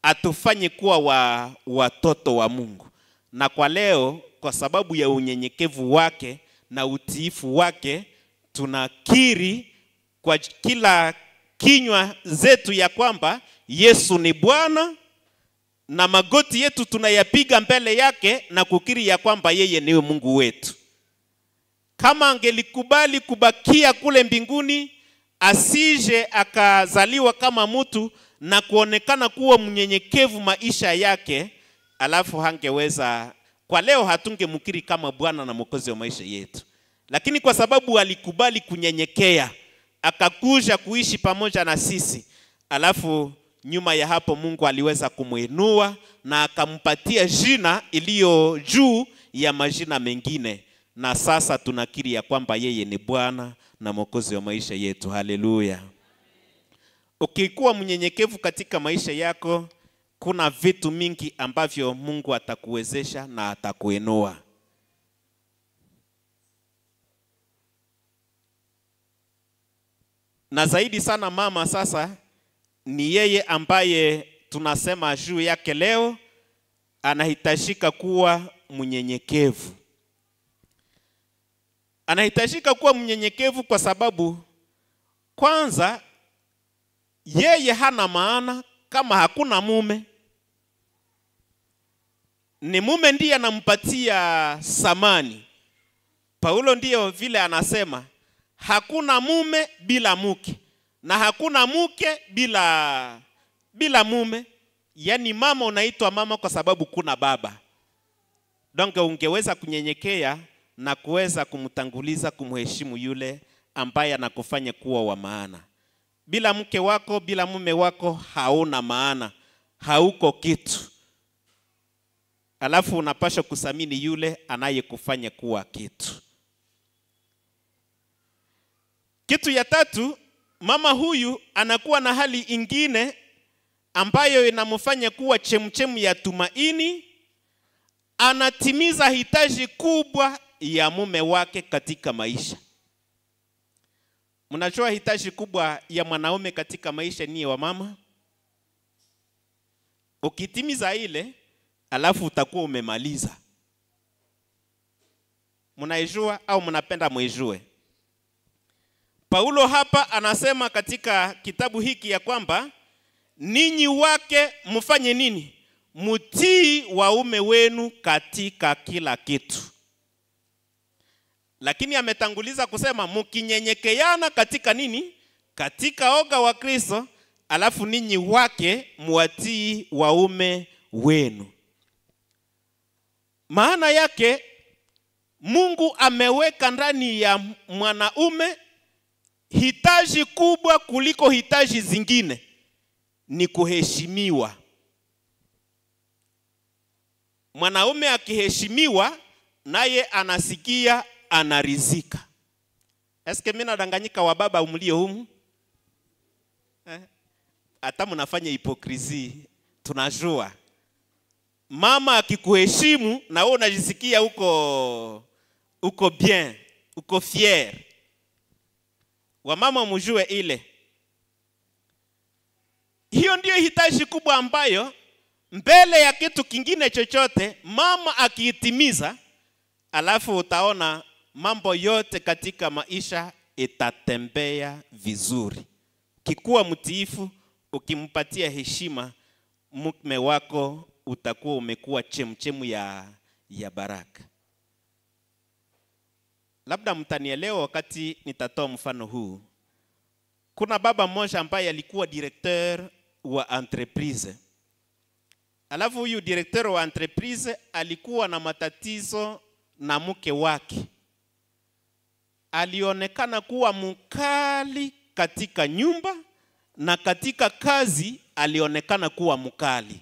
A: atufanye kuwa watoto wa Mungu. Na kwa leo, kwa sababu ya unyenyekevu wake na utiifu wake, tunakiri kwa kila kinywa zetu ya kwamba Yesu ni Bwana, na magoti yetu tunayapiga mbele yake na kukiri ya kwamba yeye ni Mungu wetu. Kama angelikubali kubakia kule mbinguni, asije akazaliwa kama mtu na kuonekana kuwa mnyenyekevu maisha yake, alafu hangeweza, kwa leo hatungemkiri kama Bwana na Mwokozi wa maisha yetu. Lakini kwa sababu alikubali kunyenyekea, akakuja kuishi pamoja na sisi, alafu nyuma ya hapo Mungu aliweza kumuinua na akampatia jina iliyo juu ya majina mengine. Na sasa tunakiri ya kwamba yeye ni Bwana na Mwokozi wa maisha yetu. Haleluya. Ukikuwa mnyenyekevu katika maisha yako, kuna vitu mingi ambavyo Mungu atakuwezesha na atakuinua. Na zaidi sana mama sasa ni yeye ambaye tunasema juu yake leo, anahitajika kuwa mnyenyekevu. Anahitajika kuwa mnyenyekevu kwa sababu kwanza yeye hana maana kama hakuna mume. Ni mume ndiye anampatia samani. Paulo ndiyo vile anasema hakuna mume bila mke, na hakuna mke bila mume. Yani mama unaitwa mama kwa sababu kuna baba. Donc ungeweza kunyenyekea na kuweza kumtanguliza, kumheshimu yule ambaye anakufanya kuwa wa maana. Bila mke wako, bila mume wako hauna maana, hauko kitu. Alafu unapaswa kusamini yule anayekufanya kuwa kitu. Kitu ya tatu, mama huyu anakuwa na hali ingine ambayo inamfanya kuwa chemchemu ya tumaini. Anatimiza hitaji kubwa ya mume wake katika maisha. Mnajua hitaji kubwa ya mwanaume katika maisha ni wa mama? Ukitimiza ile, alafu utakuwa umemaliza. Mnaijua au mnapenda muijue? Paulo hapa anasema katika kitabu hiki ya kwamba ninyi wake mfanye nini? Mutii waume wenu katika kila kitu. Lakini ametanguliza kusema mkinyenyekeana katika nini? Katika oga wa Kristo, alafu ninyi wake muwatii waume wenu. Maana yake Mungu ameweka ndani ya mwanaume hitaji kubwa kuliko hitaji zingine, ni kuheshimiwa. Mwanaume akiheshimiwa, naye anasikia anarizika. Eske mimi nadanganyika wa baba umlio humu? Hata mnafanya hipokrisi, tunajua. Mama akikuheshimu na wewe unajisikia uko bien, uko fier. Wamama mjue ile. Hiyo ndio hitaji kubwa ambayo mbele ya kitu kingine chochote mama akiitimiza, alafu utaona mambo yote katika maisha itatembea vizuri. Kikuwa mtiifu, ukimpatia heshima, mume wako utakuwa umekuwa chemchemu ya baraka. Labda mtanielewa wakati nitatoa mfano huu. Kuna baba mmoja ambaye alikuwa directeur wa entreprise. Alafu huyu directeur wa entreprise alikuwa na matatizo na mke wake. Alionekana kuwa mkali katika nyumba na katika kazi alionekana kuwa mkali.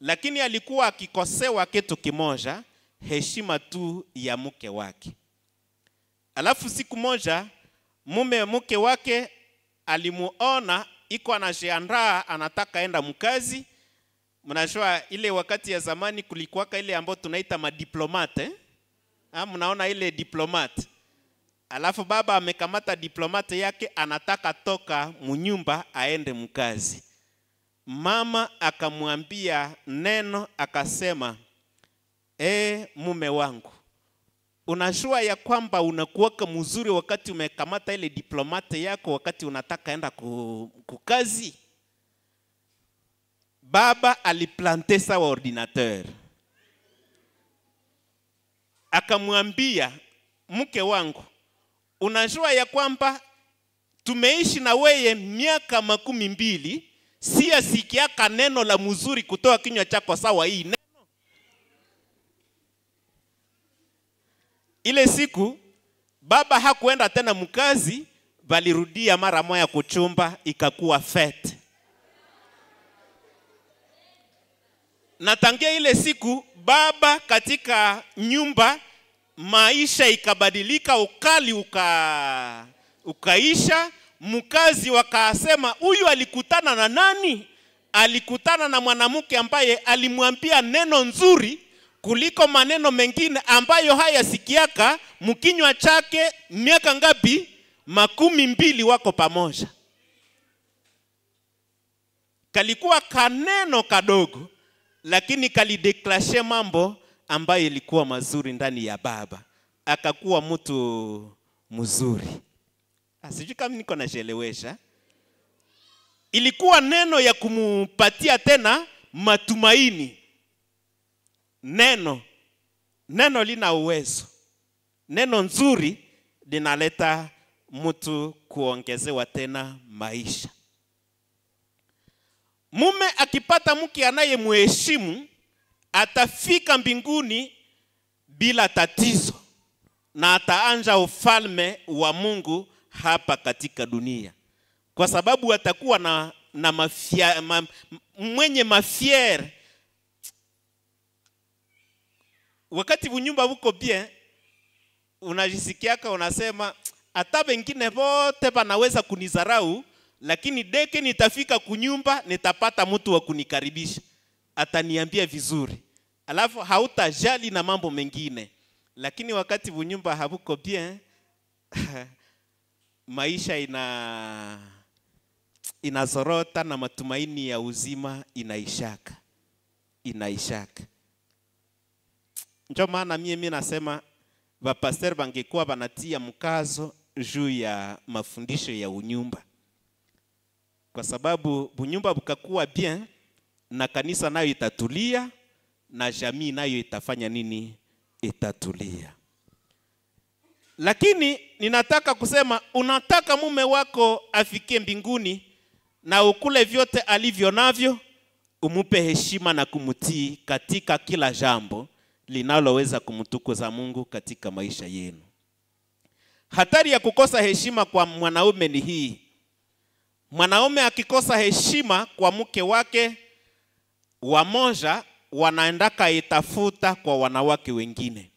A: Lakini alikuwa akikosewa kitu kimoja, heshima tu ya mke wake. Alafu siku moja mke wake alimuona iko anajiandaa anataka enda mkazi. Mnajua ile wakati ya zamani kulikuwa ile ambayo tunaita madiplomate. Mnaona ile diplomate. Alafu baba amekamata diplomate yake anataka toka munyumba aende mkazi. Mama akamwambia neno akasema, mume wangu, unajua ya kwamba unakuwaka mzuri wakati umekamata ile diplomate yako wakati unataka enda kukazi. Baba aliplante sawa ordinateur. Akamwambia, mke wangu, unajua ya kwamba tumeishi na weye miaka 12, sikiaka neno la mzuri kutoa kinywa chako sawa hii neno. Ile siku baba hakuenda tena mkazi, balirudia mara moja kuchumba, ikakuwa fete. Na tangia ile siku baba katika nyumba maisha ikabadilika, ukali ukaisha. Mkazi wakasema huyu alikutana na nani? Alikutana na mwanamke ambaye alimwambia neno nzuri kuliko maneno mengine ambayo haya sikiaka mkinywa chake. Miaka ngapi? 12 wako pamoja. Kalikuwa kaneno kadogo, lakini kalideklashe mambo ambayo ilikuwa mazuri ndani ya baba. Akakuwa mtu mzuri. Sijui kama niko naelewesha. Ilikuwa neno ya kumupatia tena matumaini. Neno lina uwezo. Neno nzuri linaleta mtu kuongezewa tena maisha. Mume akipata mke anayemheshimu atafika mbinguni bila tatizo na ataanja ufalme wa Mungu hapa katika dunia, kwa sababu atakuwa na mwenye mafiere. Wakati bunyumba buko bien, unajisikiaka unasema hata wengine wote banaweza kunizarau, lakini deke nitafika kunyumba nitapata mtu wa kunikaribisha, ataniambia vizuri, alafu hautajali na mambo mengine. Lakini wakati bunyumba habuko bien, maisha inazorota na matumaini ya uzima inaishaka. Ndio maana mimi nasema bapastor bangekuwa banatia mkazo juu ya mafundisho ya unyumba, kwa sababu bunyumba bukakuwa bien na kanisa nayo itatulia na jamii nayo itafanya nini? Itatulia. Lakini ninataka kusema, unataka mume wako afikie mbinguni na ukule vyote alivyo navyo, umupe heshima na kumutii katika kila jambo linaloweza kumtukuza Mungu katika maisha yenu. Hatari ya kukosa heshima kwa mwanaume ni hii. Mwanaume akikosa heshima kwa mke wake, wamoja wanaendaka itafuta kwa wanawake wengine.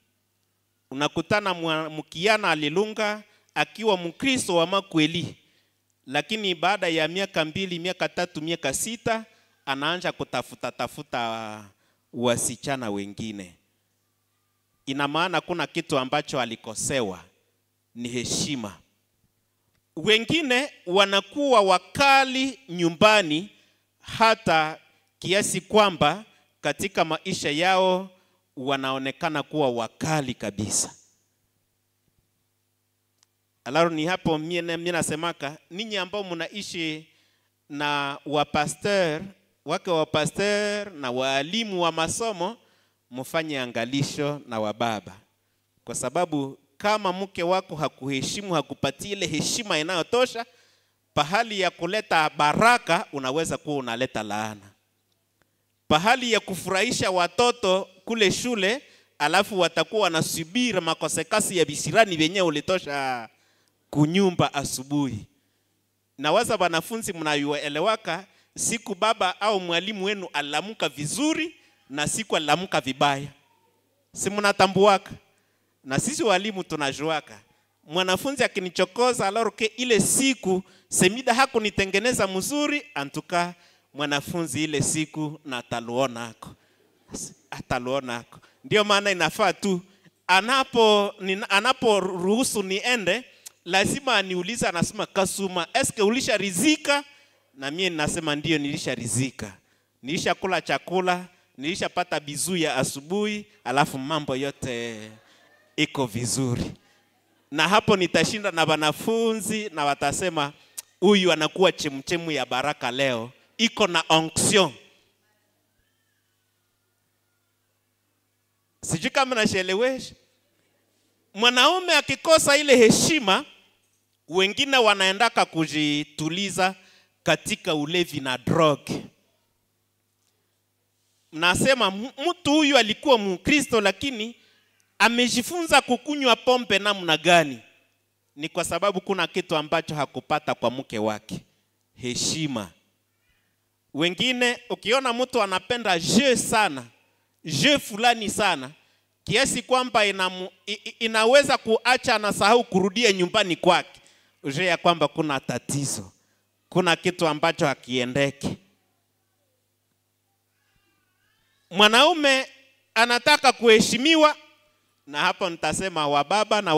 A: Unakutana mkiana alilunga akiwa Mkristo wa makweli, lakini baada ya miaka 2, miaka 3, miaka 6 anaanza kutafuta wasichana wengine. Ina maana kuna kitu ambacho alikosewa, ni heshima. Wengine wanakuwa wakali nyumbani hata kiasi kwamba katika maisha yao wanaonekana kuwa wakali kabisa. Alaro ni hapo mimi nasemaka, ninyi ambao mnaishi na wapastor na walimu wa masomo, mfanye angalisho na wababa, kwa sababu kama mke wako hakuheshimu, hakupatia ile heshima inayotosha, pahali ya kuleta baraka unaweza kuwa unaleta laana. pahali ya kufurahisha watoto kule shule, alafu watakuwa wanasubiri makosekasi ya bisirani wenyewe ulitosha kunyumba asubuhi. Na waza wanafunzi mnayoelewaka, siku baba au mwalimu wenu alamuka vizuri na siku alamuka vibaya. Si mnatambuaka? Na sisi walimu tunajuaka. Mwanafunzi akinichokoza aloroke ile siku semida hakunitengeneza mzuri, antuka mwanafunzi ile siku na ataluonako. Ndio maana inafaa tu anapo ruhusu niende, lazima aniulize, anasema Kasuma, eske ulisharizika? Na mimi ninasema ndio nilisharizika. Nilishakula chakula, nilishapata bizu ya asubuhi, alafu mambo yote iko vizuri. Na hapo nitashinda na wanafunzi na watasema huyu anakuwa chemchemu ya baraka leo, iko na onction. Sijui kama nashelewesha. Mwanaume akikosa ile heshima, wengine wanaendaka kujituliza katika ulevi na drug. Mnasema mtu huyu alikuwa Mkristo lakini amejifunza kukunywa pombe namna gani? Ni kwa sababu kuna kitu ambacho hakupata kwa mke wake, heshima. Wengine ukiona mtu anapenda jeu sana, jeu fulani sana, kiasi kwamba inaweza kuacha anasahau kurudia nyumbani kwake, ujue ya kwamba kuna tatizo, kuna kitu ambacho hakiendeki. Mwanaume anataka kuheshimiwa, na hapo nitasema wababa na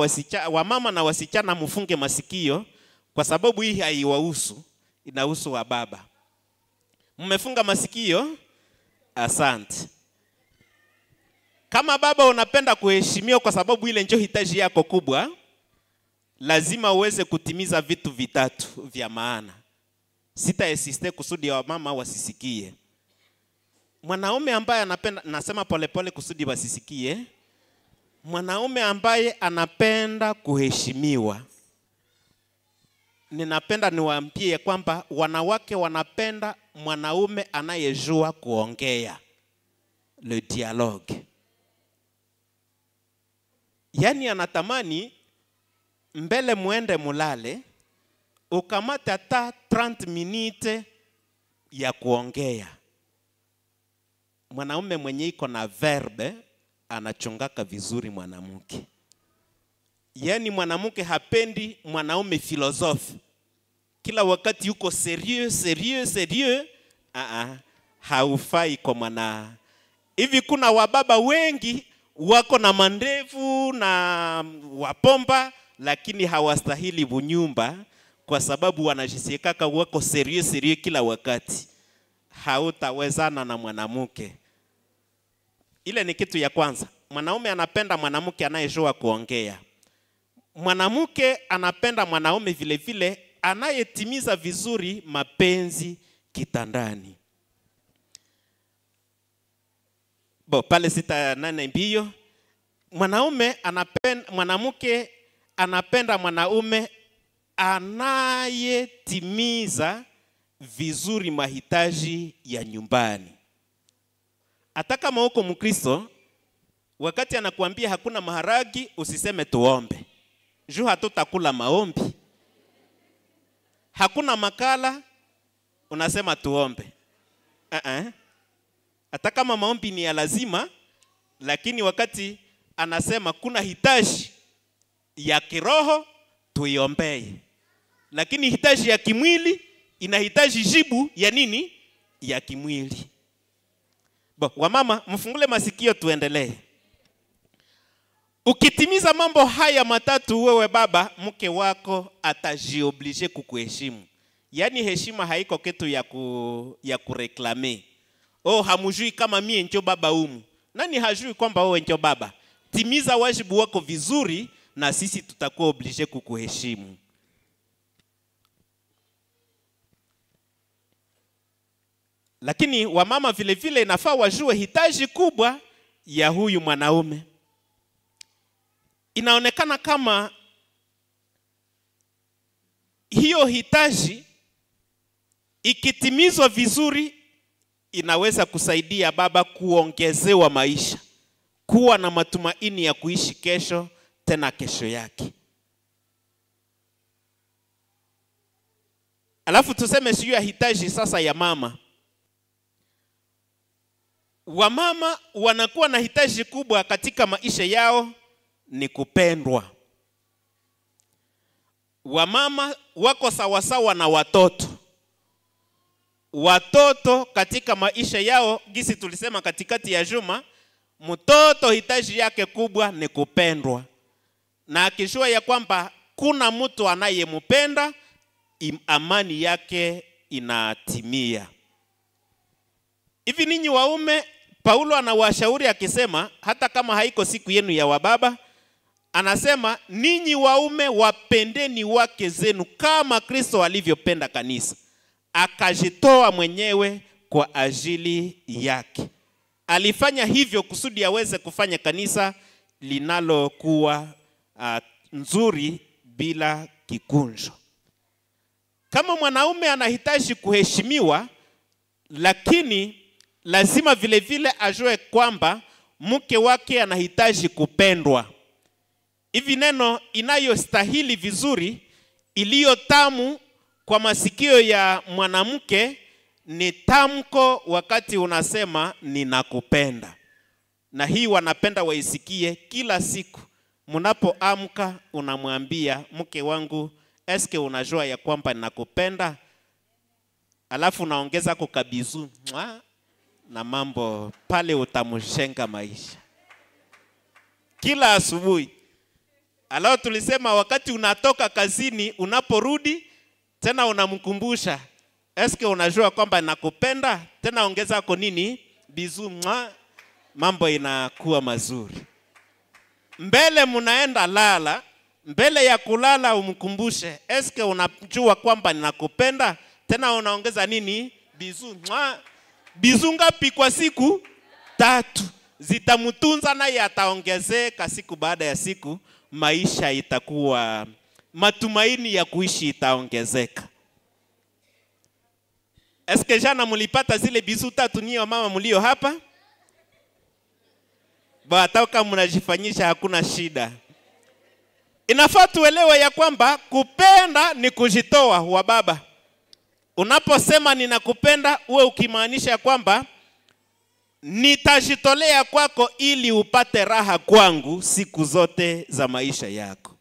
A: wamama na wasichana mfunge masikio, kwa sababu hii haiwahusu, inahusu wababa. Mmefunga masikio? Asante. Kama baba unapenda kuheshimiwa kwa sababu ile ndio hitaji yako kubwa, lazima uweze kutimiza vitu vitatu vya maana. Sitaesiste kusudi ya wamama wasisikie. Mwanaume ambaye anapenda, nasema polepole kusudi wasisikie, mwanaume ambaye anapenda kuheshimiwa, ninapenda niwaambie kwamba wanawake wanapenda mwanaume anayejua kuongea, le dialogue. Yani anatamani mbele muende mulale, ukamate hata 30 minutes ya kuongea. Mwanaume mwenye iko na verbe anachongaka vizuri mwanamke. Yani mwanamke hapendi mwanaume filosofi, kila wakati yuko serieux. Haufai kwa mwana. Hivi kuna wababa wengi wako na mandevu na wapomba, lakini hawastahili bunyumba kwa sababu wanajisikaka wako serieux kila wakati. Hautawezana na mwanamke. Ile ni kitu ya kwanza. Mwanaume anapenda mwanamke anayejua kuongea. Mwanamke anapenda mwanaume vile vile anayetimiza vizuri mapenzi kitandani. Pale 6:8 mbio. Mwanamke anapenda mwanaume anayetimiza vizuri mahitaji ya nyumbani. Hata kama uko Mkristo, wakati anakuambia hakuna maharagi, usiseme tuombe. Juu hatutakula maombi. Hakuna makala, unasema tuombe. Hata kama maombi ni ya lazima, lakini wakati anasema kuna hitaji ya kiroho, tuiombee. Lakini hitaji ya kimwili inahitaji jibu ya nini? Ya kimwili. Wamama mfungule masikio tuendelee. Ukitimiza mambo haya matatu, wewe baba, mke wako atajioblige kukuheshimu. Yani heshima haiko kitu ya kureklame. Hamujui kama mie ndio baba umu. Nani hajui kwamba wewe ndio baba? Timiza wajibu wako vizuri na sisi tutakuwa oblige kukuheshimu. Lakini wamama vile vile inafaa wajue hitaji kubwa ya huyu mwanaume. Inaonekana kama hiyo hitaji ikitimizwa vizuri, inaweza kusaidia baba kuongezewa maisha, kuwa na matumaini ya kuishi kesho tena kesho yake. Alafu tuseme sio ya hitaji sasa ya mama. Wamama wanakuwa na hitaji kubwa katika maisha yao ni kupendwa. Wamama wako sawasawa na watoto. Watoto katika maisha yao, gisi tulisema katikati ya juma, mtoto hitaji yake kubwa ni kupendwa. Na akijua ya kwamba kuna mtu anayempenda, amani yake inatimia. Hivi ninyi waume, Paulo anawashauri akisema, hata kama haiko siku yenu ya wababa, anasema ninyi waume wapendeni wake zenu kama Kristo alivyopenda kanisa, akajitoa mwenyewe kwa ajili yake. Alifanya hivyo kusudi aweze kufanya kanisa linalokuwa nzuri bila kikunjo. Kama mwanaume anahitaji kuheshimiwa, lakini lazima vile vile ajue kwamba mke wake anahitaji kupendwa. Hivi neno inayostahili vizuri, iliyo tamu kwa masikio ya mwanamke ni tamko wakati unasema ninakupenda. Na hii wanapenda waisikie kila siku. Mnapoamka unamwambia mke wangu, eske unajua ya kwamba ninakupenda? Alafu unaongeza kukabizu na mambo pale, utamshenga maisha kila asubuhi. Alao tulisema wakati unatoka kazini, unaporudi tena unamkumbusha, eske unajua kwamba nakupenda? Tena ongeza kwa nini bizu, mambo inakuwa mazuri. Mbele mnaenda lala, mbele ya kulala umkumbushe, eske unajua kwamba ninakupenda? Tena unaongeza nini? Bizu. Bizu ngapi kwa siku? 3. Zitamtunza naye ataongezeka siku baada ya siku, maisha itakuwa, matumaini ya kuishi itaongezeka. Eske jana mulipata zile bizu 3 niyo mama mulio hapa? Hata mnajifanyisha hakuna shida. Inafaa tuelewe ya kwamba kupenda ni kujitoa. Wa baba, unaposema ninakupenda, uwe ukimaanisha kwamba nitajitolea kwako ili upate raha kwangu siku zote za maisha yako.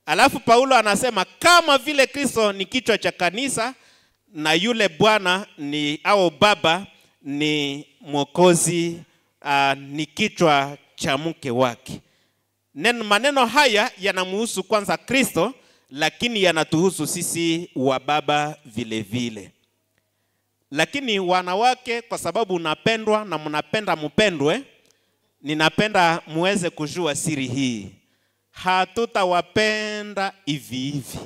A: Alafu Paulo anasema kama vile Kristo ni kichwa cha kanisa, na yule bwana ni au baba ni mwokozi, ni kichwa cha mke wake. Maneno haya yanamuhusu kwanza Kristo, lakini yanatuhusu sisi wa baba vile vile. Lakini wanawake, kwa sababu unapendwa na mnapenda mpendwe, ninapenda muweze kujua siri hii. Hatutawapenda hivi hivi.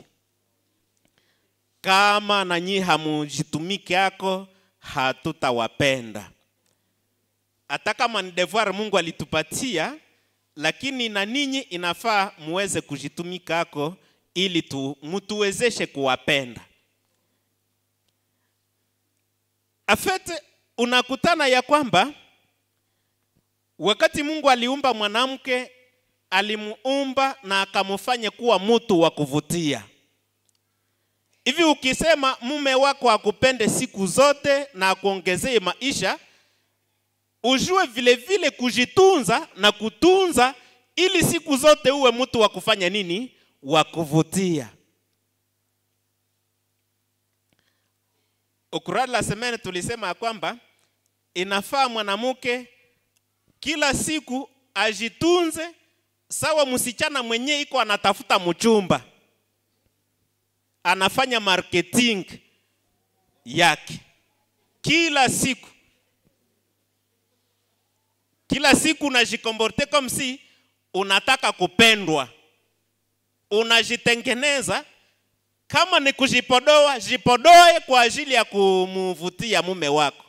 A: Kama nanyi hamujitumiki yako, hatutawapenda. Hata kama ni devoir Mungu alitupatia, lakini na ninyi inafaa muweze kujitumika yako ili mtuwezeshe kuwapenda. Afete unakutana ya kwamba wakati Mungu aliumba mwanamke, alimuumba na akamfanya kuwa mtu wa kuvutia. Hivi ukisema mume wako akupende siku zote na akuongezee maisha, ujue vile vile kujitunza na kutunza ili siku zote uwe mtu wa kufanya nini? Wa kuvutia. Ukurasa la semene tulisema kwamba inafaa mwanamke kila siku ajitunze sawa msichana mwenye iko anatafuta mchumba. Anafanya marketing yake kila siku. Kila siku unajikomporte kama si unataka kupendwa. Unajitengeneza, kama ni kujipodoa, jipodoe kwa ajili ya kumvutia mume wako.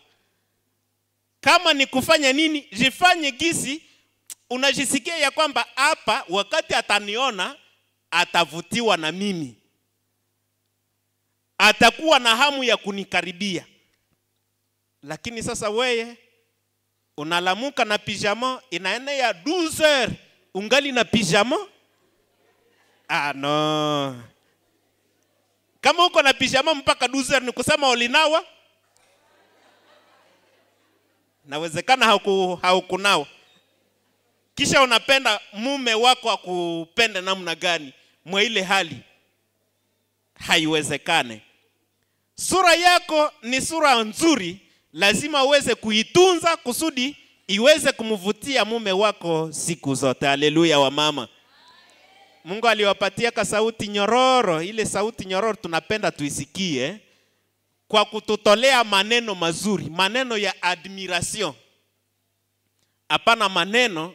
A: Kama ni kufanya nini, jifanye gisi unajisikia ya kwamba hapa wakati ataniona atavutiwa na mimi, atakuwa na hamu ya kunikaribia. Lakini sasa wewe unalamuka na pijama inaenea 12h ungali na pijama? No. Kama uko na pijama mpaka 12h ni kusema ulinawa? Nawezekana haukunawa. Kisha unapenda mume wako akupende namna gani mwa ile hali? Haiwezekane. Sura yako ni sura nzuri, lazima uweze kuitunza kusudi iweze kumvutia mume wako siku zote. Haleluya wa mama. Mungu aliwapatia ka sauti nyororo, ile sauti nyororo tunapenda tuisikie kwa kututolea maneno mazuri, maneno ya admiration. Hapana maneno.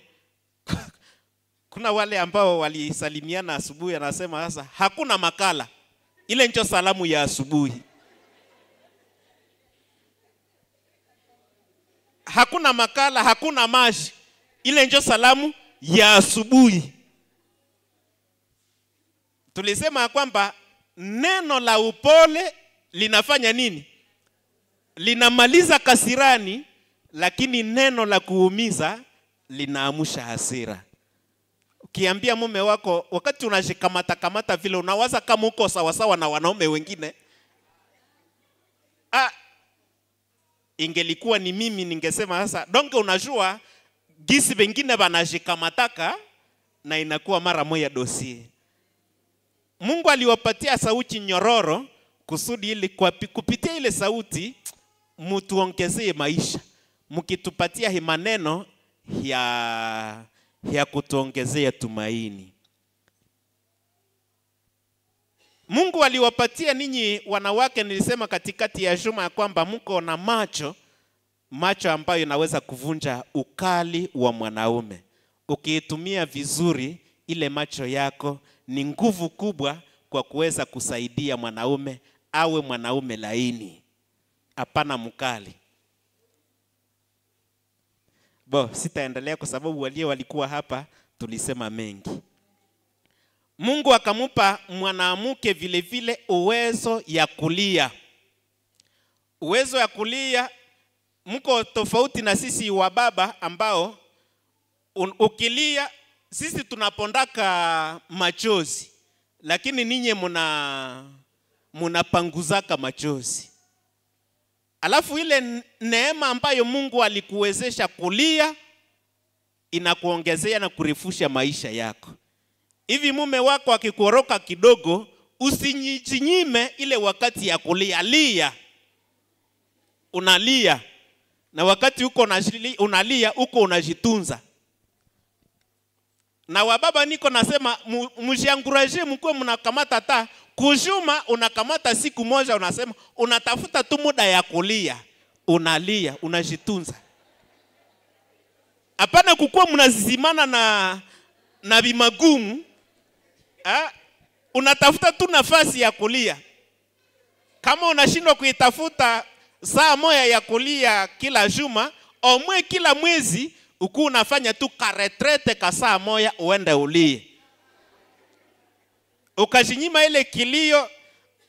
A: Kuna wale ambao walisalimiana asubuhi anasema sasa hakuna makala. Ile ndio salamu ya asubuhi. Hakuna makala, hakuna maji. Ile ndio salamu ya asubuhi. Tulisema kwamba neno la upole linafanya nini? Linamaliza kasirani, lakini neno la kuumiza linaamusha hasira. Ukiambia mume wako wakati unajikamata vile unawaza kama uko sawa sawa na wanaume wengine. Ingelikuwa ni mimi ningesema sasa donge unajua gisi wengine wanajikamataka na inakuwa mara moja dosie. Mungu aliwapatia sauti nyororo kusudi ili kupitia ile sauti mutuongezee maisha. Mkitupatia hii maneno ya kutuongezea tumaini. Mungu aliwapatia ninyi wanawake, nilisema katikati ya juma kwamba mko na macho ambayo inaweza kuvunja ukali wa mwanaume. Ukiitumia vizuri ile macho yako ni nguvu kubwa kwa kuweza kusaidia mwanaume awe mwanaume laini, hapana mkali. Sitaendelea kwa sababu walikuwa hapa tulisema mengi. Mungu akamupa mwanamke vile vile uwezo ya kulia. Uwezo ya kulia mko tofauti na sisi wa baba ambao ukilia sisi tunapondaka machozi, lakini ninyi munapanguzaka machozi. Alafu ile neema ambayo Mungu alikuwezesha kulia inakuongezea na kurefusha maisha yako. Hivi mume wako akikuoroka kidogo, usijinyime ile wakati ya kulia. Lia. Unalia. Na wakati uko unalia, uko unajitunza. Na wababa niko nasema mjianguraje mkwe mnakamata ta kujuma unakamata siku moja unasema unatafuta tu muda ya kulia. Unalia, unajitunza. Hapana kukua mnazizimana na bimagumu. Unatafuta tu nafasi ya kulia. Kama unashindwa kuitafuta saa moja ya kulia kila juma, omwe kila mwezi uku unafanya tu karetrete ka saa moja uende ulie. Ukajinyima ile kilio,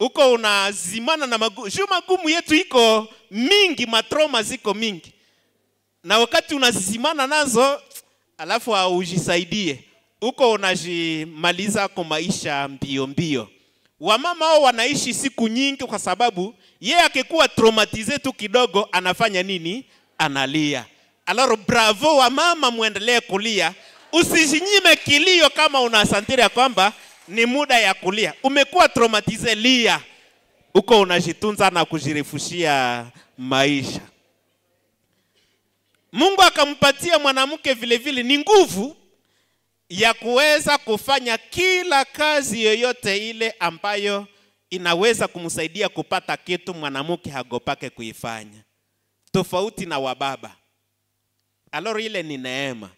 A: uko unazimana na magumu. Juma gumu yetu iko mingi, matroma ziko mingi. Na wakati unazimana nazo, alafu haujisaidie. Uko unajimaliza kwa maisha mbio mbio. Wamama hao wanaishi siku nyingi kwa sababu yeye akikuwa traumatize tu kidogo anafanya nini? Analia. Alors bravo wamama, muendelee kulia. Usijinyime kilio kama unasantiri kwamba ni muda ya kulia. Umekuwa traumatize, lia. Uko unajitunza na kujirefushia maisha. Mungu akampatia mwanamke vile vile ni nguvu ya kuweza kufanya kila kazi yoyote ile ambayo inaweza kumsaidia kupata kitu mwanamke hagopake kuifanya. Tofauti na wababa. Alors ile ni neema.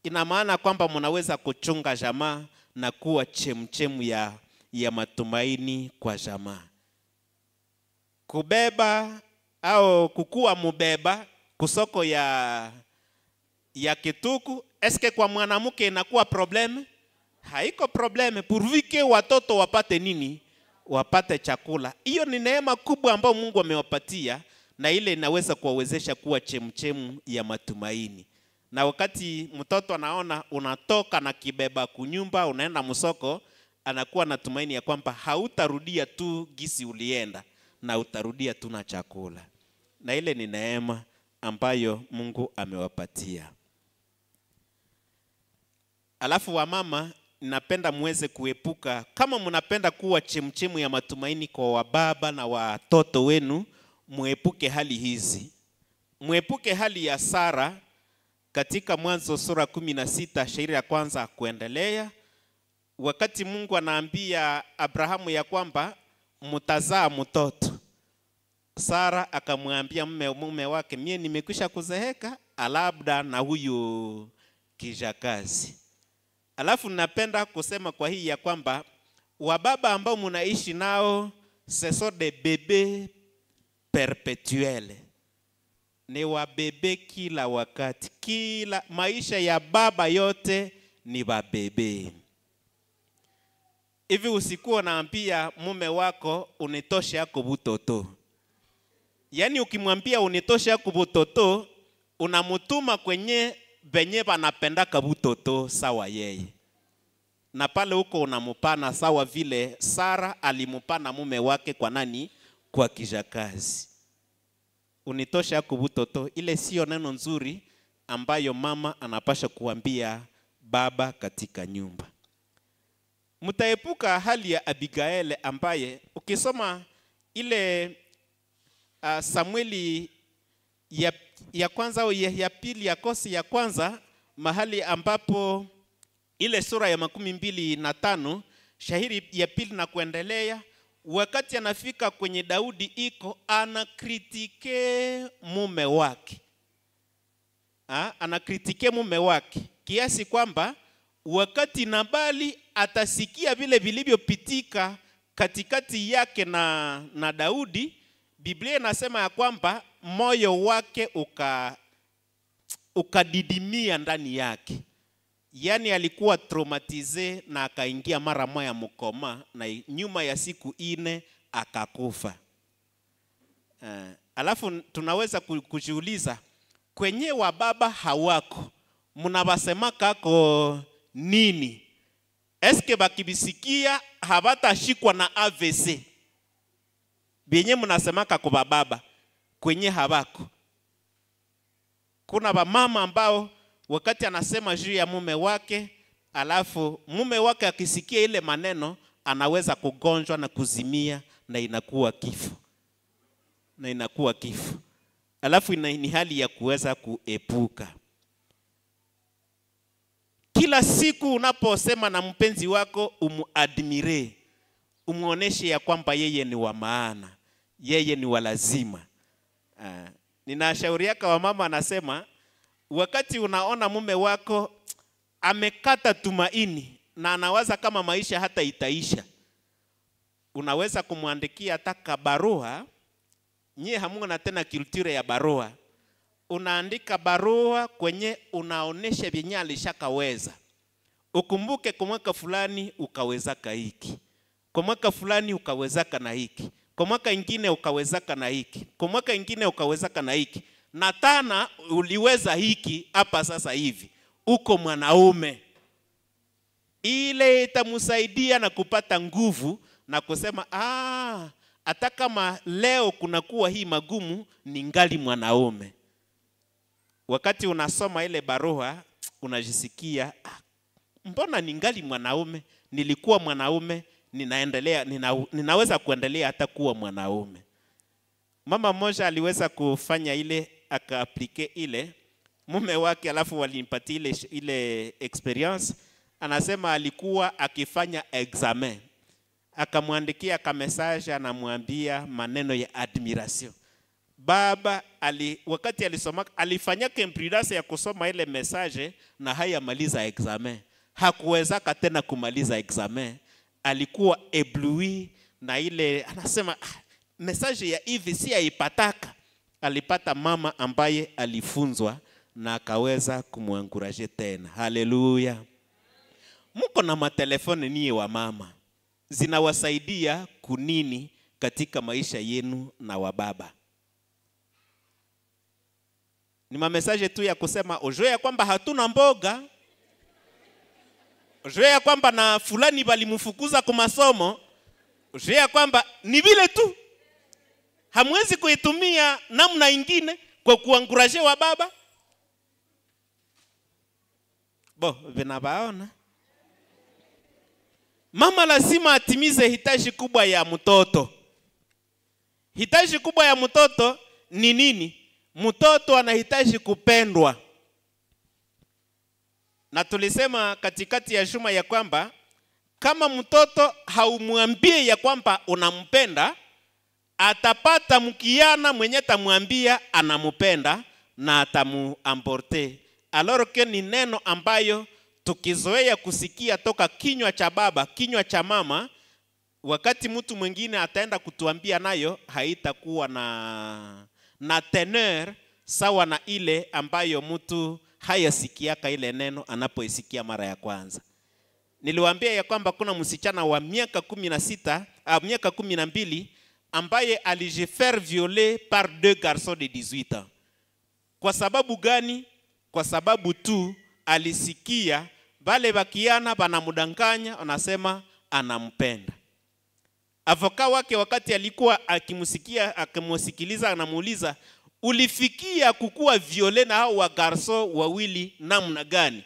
A: Ina maana kwamba mnaweza kuchunga jamaa na kuwa chemchemu ya matumaini kwa jamaa. Kubeba au kukua mubeba kusoko ya kituku, eske kwa mwanamke inakuwa probleme? Haiko probleme, purvike watoto wapate nini? Wapate chakula. Hiyo ni neema kubwa ambayo Mungu amewapatia na ile inaweza kuwawezesha kuwa chemchemu ya matumaini. Na wakati mtoto anaona unatoka na kibeba kunyumba unaenda msoko, anakuwa na tumaini ya kwamba hautarudia tu gisi ulienda, na utarudia tu na chakula. Na ile ni neema ambayo Mungu amewapatia. Alafu wamama, napenda muweze kuepuka, kama mnapenda kuwa chemchemu ya matumaini kwa wababa na watoto wenu, muepuke hali hizi. Muepuke hali ya Sara katika Mwanzo sura 16 shairi ya kwanza kuendelea. Wakati Mungu anaambia Abrahamu ya kwamba mtazaa mtoto, Sara akamwambia mume wake, mie nimekwisha kuzeheka, labda na huyu kijakazi. Alafu napenda kusema kwa hii ya kwamba wababa ambao mnaishi nao, ce sont des bébés perpetuels. Ni wabebe kila wakati, kila maisha ya baba yote ni wabebe. Hivi usikuwa naambia mume wako unitoshe yako butoto. Yaani ukimwambia unitoshe yako butoto, unamutuma kwenye benye banapenda kabutoto sawa yeye. Na pale huko unamupana sawa vile Sara alimupana mume wake kwa nani? Kwa kijakazi. Unitosha yako butoto, ile sio neno nzuri ambayo mama anapasha kuambia baba katika nyumba. Mtaepuka hali ya Abigail ambaye ukisoma ile Samueli ya kwanza au ya pili ya kosi ya kwanza, mahali ambapo ile sura ya 25 shahiri ya pili na kuendelea, wakati anafika kwenye Daudi iko anakritike mume wake. Anakritike mume wake kiasi kwamba wakati Nabali atasikia vile vilivyopitika katikati yake na Daudi, Biblia inasema ya kwamba moyo wake ukadidimia ndani yake. Yani alikuwa traumatize na akaingia mara moja mkoma, na nyuma ya siku 4 akakufa. Alafu tunaweza kujiuliza, kwenye wababa hawako mnabasemaka ako nini? Eske bakibisikia habatashikwa na AVC? Benye mnasemaka kwa baba kwenye habako. Kuna mama ambao wakati anasema juu ya mume wake, alafu mume wake akisikia ile maneno anaweza kugonjwa na kuzimia, na inakuwa kifo. Alafu ni hali ya kuweza kuepuka. Kila siku unaposema na mpenzi wako, umuadmire, umuoneshe ya kwamba yeye ni wa maana, yeye ni wa lazima. Ninashauriaka wa mama, anasema wakati unaona mume wako amekata tumaini na anawaza kama maisha hata itaisha, unaweza kumwandikia hata barua. Nyie hamuna tena kulture ya barua. Unaandika barua kwenye unaonesha vyenye alishakaweza. Ukumbuke kwa mwaka fulani ukawezaka hiki, kwa mwaka fulani ukawezaka na hiki, kwa mwaka ingine ukawezaka na hiki, kwa mwaka ingine ukawezaka na hiki, na tana uliweza hiki hapa sasa hivi. Uko mwanaume. Ile itamsaidia na kupata nguvu na kusema hata kama leo kunakuwa hii magumu, ningali mwanaume. Wakati unasoma ile barua unajisikia, mbona ningali mwanaume? Nilikuwa mwanaume, ninaweza kuendelea hata kuwa mwanaume. Mama mmoja aliweza kufanya ile, akaaplike ile mume wake, alafu walimpatia ile experience. Anasema alikuwa akifanya examen, akamwandikia message, anamwambia maneno ya admiration. Baba wakati alisoma alifanya imprudence ya kusoma ile message na hayamaliza examen. Hakuwezaka tena kumaliza examen. Alikuwa ébloui na ile, anasema message ya hivi si aipataka. Alipata mama ambaye alifunzwa na akaweza kumuencourager tena. Haleluya. Mko na matelefoni niye wa mama, zinawasaidia kunini katika maisha yenu na wababa? Ni mamesaje tu ya kusema ujue ya kwamba hatuna mboga. Ujue ya kwamba na fulani balimfukuza kwa masomo. Ujue ya kwamba ni vile tu. Hamwezi kuitumia namna ingine kwa kuanguraje wa baba. Vinabaona. Mama lazima atimize hitaji kubwa ya mtoto. Hitaji kubwa ya mtoto ni nini? Mtoto anahitaji kupendwa. Na tulisema katikati ya juma ya kwamba kama mtoto haumwambie ya kwamba unampenda, atapata mkiana mwenye tamwambia anampenda na atamuamporte. Alors que ni neno ambayo tukizoea kusikia toka kinywa cha baba, kinywa cha mama, wakati mtu mwingine ataenda kutuambia nayo haitakuwa na teneur sawa na ile ambayo mtu hayasikiaka ile neno anapoisikia mara ya kwanza. Niliwaambia ya kwamba kuna msichana wa miaka 12 ambaye alijifaire violer par 2 garçons de 18 ans. Kwa sababu gani? Kwa sababu tu alisikia bale bakiana banamudanganya, anasema anampenda. Avoka wake wakati alikuwa akimusikiliza anamuuliza, ulifikia kukua viole na hao wa garso wawili namna gani?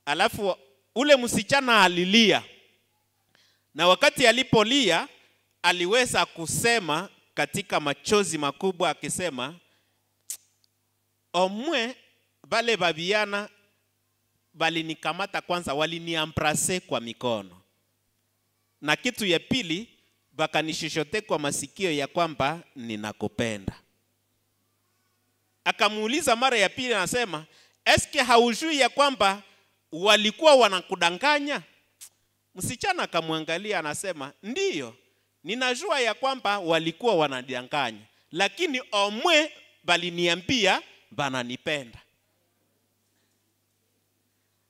A: Alafu ule msichana alilia. Na wakati alipolia aliweza kusema katika machozi makubwa akisema, omwe bale babiana balinikamata kwanza, waliniambrase kwa mikono. Na kitu ya pili bakanishishote kwa masikio ya kwamba ninakupenda. Akamuuliza mara ya pili anasema, eske haujui ya kwamba walikuwa wanakudanganya? Msichana akamwangalia anasema, ndiyo, ninajua ya kwamba walikuwa wanadanganya, lakini omwe baliniambia bananipenda.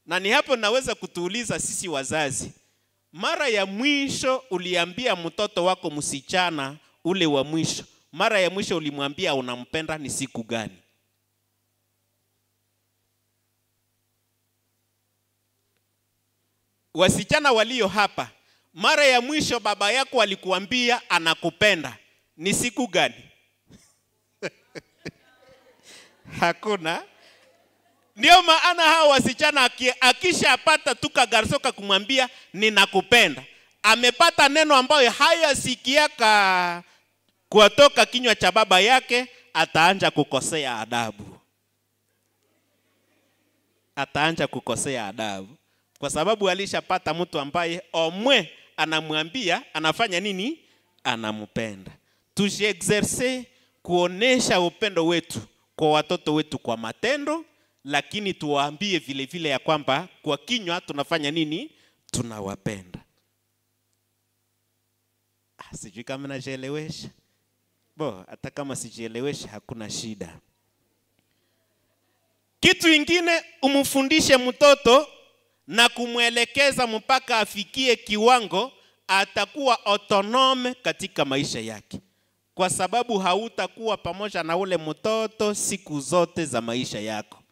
A: Na ni hapo naweza kutuuliza sisi wazazi, mara ya mwisho uliambia mtoto wako msichana ule wa mwisho, mara ya mwisho ulimwambia unampenda ni siku gani? Wasichana walio hapa, mara ya mwisho baba yako alikuambia anakupenda ni siku gani? Hakuna. Ndio maana hao wasichana akishapata tuka garsoka kumwambia ninakupenda, amepata neno ambayo hayasikiaka kutoka kinywa cha baba yake, ataanza kukosea adabu. Ataanza kukosea adabu. Kwa sababu alishapata mtu ambaye omwe anamwambia anafanya nini? Anampenda. Tujiexerce kuonesha upendo wetu kwa watoto wetu kwa matendo, lakini tuwaambie vile vile ya kwamba kwa kinywa tunafanya nini? Tunawapenda. Sijui kama najielewesha. Hata kama sijielewesha hakuna shida. Kitu ingine, umfundishe mtoto na kumwelekeza mpaka afikie kiwango atakuwa autonome katika maisha yake. Kwa sababu hautakuwa pamoja na ule mtoto siku zote za maisha yako.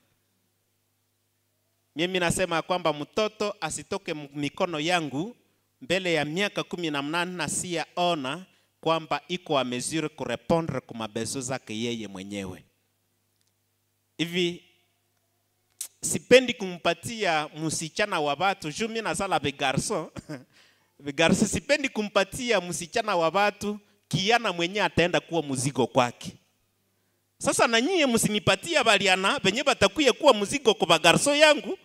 A: Mimi nasema kwamba mtoto asitoke mikono yangu mbele ya miaka 18 na siyaona kwamba iko amezure kurepondre kwa mabezo zake yeye mwenyewe. Hivi sipendi kumpatia msichana wa watu, juu mimi nazala begarso. Begarso sipendi kumpatia msichana wa watu kiana mwenye ataenda kuwa mzigo kwake. Sasa na nyie msinipatia baliana benye batakuye kuwa mzigo kwa bagarso yangu.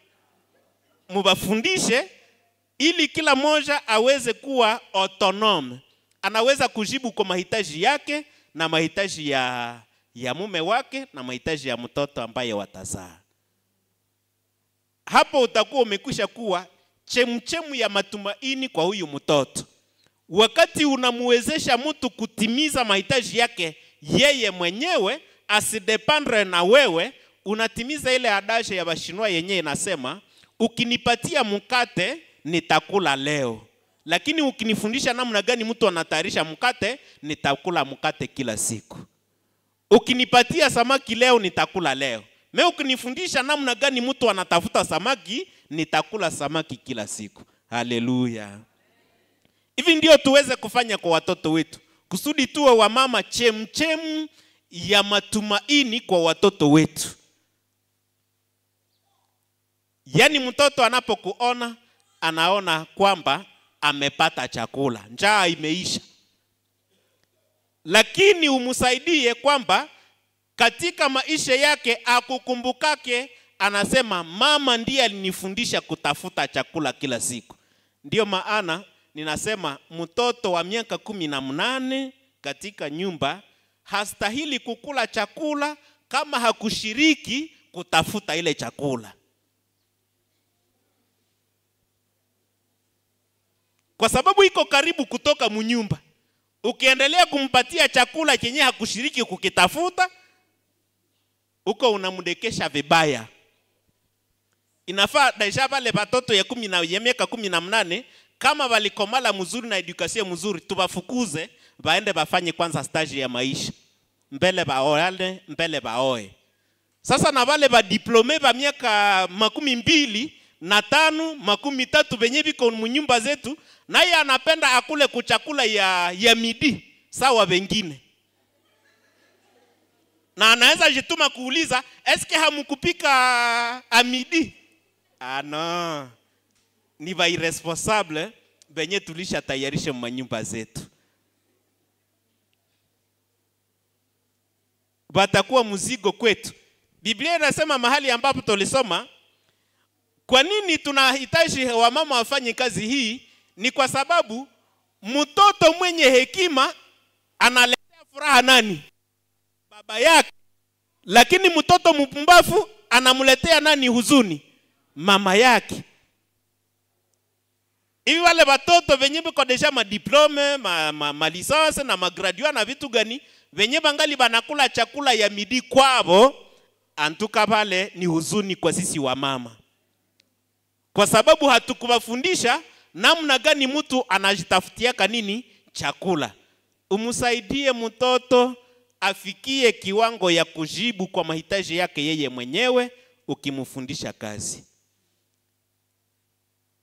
A: Mubafundishe ili kila moja aweze kuwa autonome. Anaweza kujibu kwa mahitaji yake na mahitaji ya mume wake na mahitaji ya mtoto ambaye watazaa. Hapo utakuwa umekwisha kuwa chemchemu ya matumaini kwa huyu mtoto. Wakati unamuwezesha mtu kutimiza mahitaji yake yeye mwenyewe, asidependre na wewe, unatimiza ile adage ya Bashinwa yenyewe inasema, ukinipatia mkate nitakula leo, lakini ukinifundisha namna gani mtu anatayarisha mkate, nitakula mkate kila siku. Ukinipatia samaki leo nitakula leo, Mimi ukinifundisha namna gani mtu anatafuta samaki, nitakula samaki kila siku. Haleluya. Hivi ndio tuweze kufanya kwa watoto wetu, kusudi tuwe wamama chemchem ya matumaini kwa watoto wetu. Yaani mtoto anapokuona anaona kwamba amepata chakula, njaa imeisha. Lakini umsaidie kwamba katika maisha yake akukumbukake, anasema mama ndiye alinifundisha kutafuta chakula kila siku. Ndio maana ninasema mtoto wa miaka 18 katika nyumba hastahili kukula chakula kama hakushiriki kutafuta ile chakula. Kwa sababu iko karibu kutoka mnyumba. Ukiendelea kumpatia chakula chenye hakushiriki kukitafuta, uko unamdekesha vibaya. Inafaa daisha wale watoto ya miaka 18 kama walikomala mzuri na edukasio mzuri, tuwafukuze waende bafanye kwanza stage ya maisha. Mbele baoane, mbele baoe. Sasa na wale ba diplome ba miaka 25, 13 benye biko mnyumba zetu, naye anapenda akule kuchakula ya midi sawa wengine. Na anaweza jituma kuuliza, eske hamukupika amidi? No. Ni ba irresponsable benye tulisha tayarisha manyumba zetu. Batakuwa mzigo kwetu. Biblia inasema mahali ambapo tulisoma, kwa nini tunahitaji wamama wafanye kazi hii? Ni kwa sababu mtoto mwenye hekima analetea furaha nani? Baba yake. Lakini mtoto mpumbavu anamletea nani huzuni? Mama yake. Hivi wale watoto wenye biko deja madiplome, ma licence na magraduate na vitu gani, wenye bangali banakula chakula ya midi kwao, antuka pale ni huzuni kwa sisi wa mama. Kwa sababu hatukuwafundisha namna gani mtu anajitafutia kanini chakula. Umsaidie mtoto afikie kiwango ya kujibu kwa mahitaji yake yeye mwenyewe ukimfundisha kazi.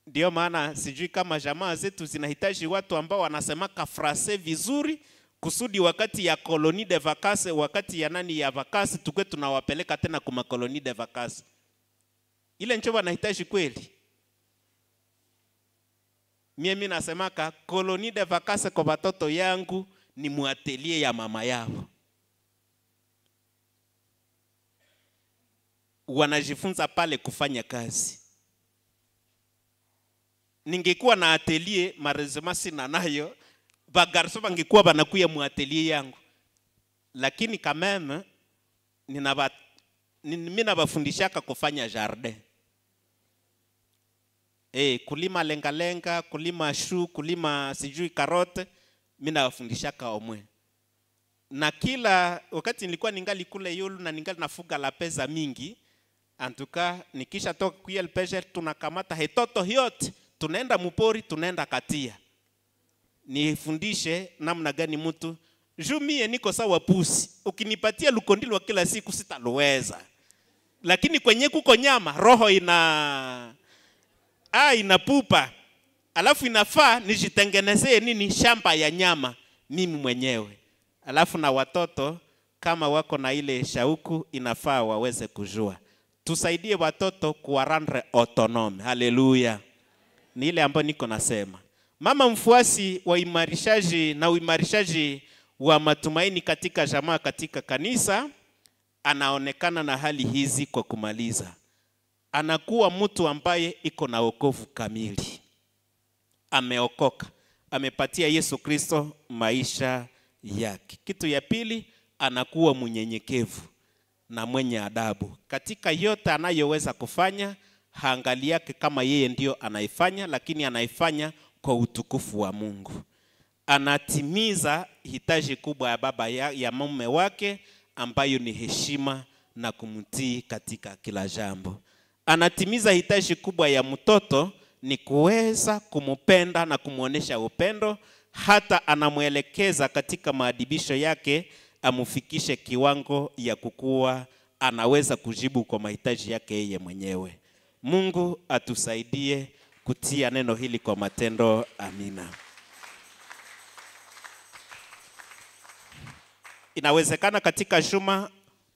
A: Ndio maana sijui kama jamaa zetu zinahitaji watu ambao wanasemaka frase vizuri, kusudi wakati ya colonie de vacances, wakati ya nani ya vacances, tukwe tunawapeleka tena kuma colonie de vacances. Ile ncho wanahitaji kweli. Mimi nasemaka colonie de vacances kwa watoto yangu ni muatelie ya mama yao. Wanajifunza pale kufanya kazi. Ningekuwa na atelier marezema sina nayo, bagarso bangekuwa banakuya mu atelier yangu. Lakini kameme mimi nabafundishaka kufanya jardin. Kulima lenga, kulima shu, kulima sijui karote, mimi nabafundishaka omwe. Na kila wakati nilikuwa ningali kule yulu na ningali nafuga la pesa mingi, antuka nikisha toka kuya lpeje tunakamata hetoto yote, tunaenda mupori, tunaenda katia. Nifundishe namna gani mtu, mie niko sawa pusi, ukinipatia lukondilo kila siku sitaluweza. Lakini kwenye kuko nyama, roho inapupa. Alafu inafaa nijitengenezee nini shamba ya nyama mimi mwenyewe. Alafu na watoto kama wako na ile shauku inafaa waweze kujua. Tusaidie watoto kuwa rendre autonome. Haleluya. Ni ile ambayo niko nasema. Mama mfuasi wa imarishaji na uimarishaji wa matumaini katika jamaa katika kanisa anaonekana na hali hizi kwa kumaliza. Anakuwa mtu ambaye iko na wokovu kamili. Ameokoka. Amepatia Yesu Kristo maisha yake. Kitu ya pili, anakuwa mnyenyekevu na mwenye adabu. Katika yote anayoweza kufanya, haangali yake kama yeye ndio anaifanya, lakini anaifanya kwa utukufu wa Mungu. Anatimiza hitaji kubwa ya baba ya mume wake ambayo ni heshima na kumtii katika kila jambo. Anatimiza hitaji kubwa ya mtoto ni kuweza kumupenda na kumuonesha upendo, hata anamuelekeza katika maadibisho yake amufikishe kiwango ya kukua anaweza kujibu kwa mahitaji yake yeye mwenyewe. Mungu atusaidie kutia neno hili kwa matendo. Amina. Inawezekana katika juma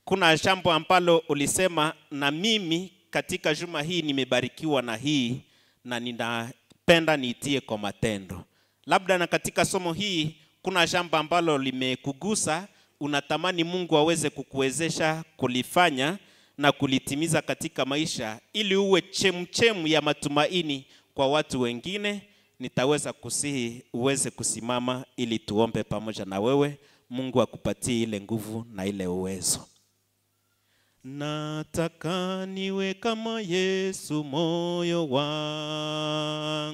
A: kuna jambo ambalo ulisema, na mimi katika juma hii nimebarikiwa na hii na ninapenda niitie kwa matendo. Labda na katika somo hii kuna jambo ambalo limekugusa, unatamani Mungu aweze kukuwezesha kulifanya na kulitimiza katika maisha ili uwe chemchemu ya matumaini kwa watu wengine. Nitaweza kusihi uweze kusimama ili tuombe pamoja na wewe. Mungu akupatie ile nguvu na ile uwezo. Nataka niwe kama Yesu moyo wangu.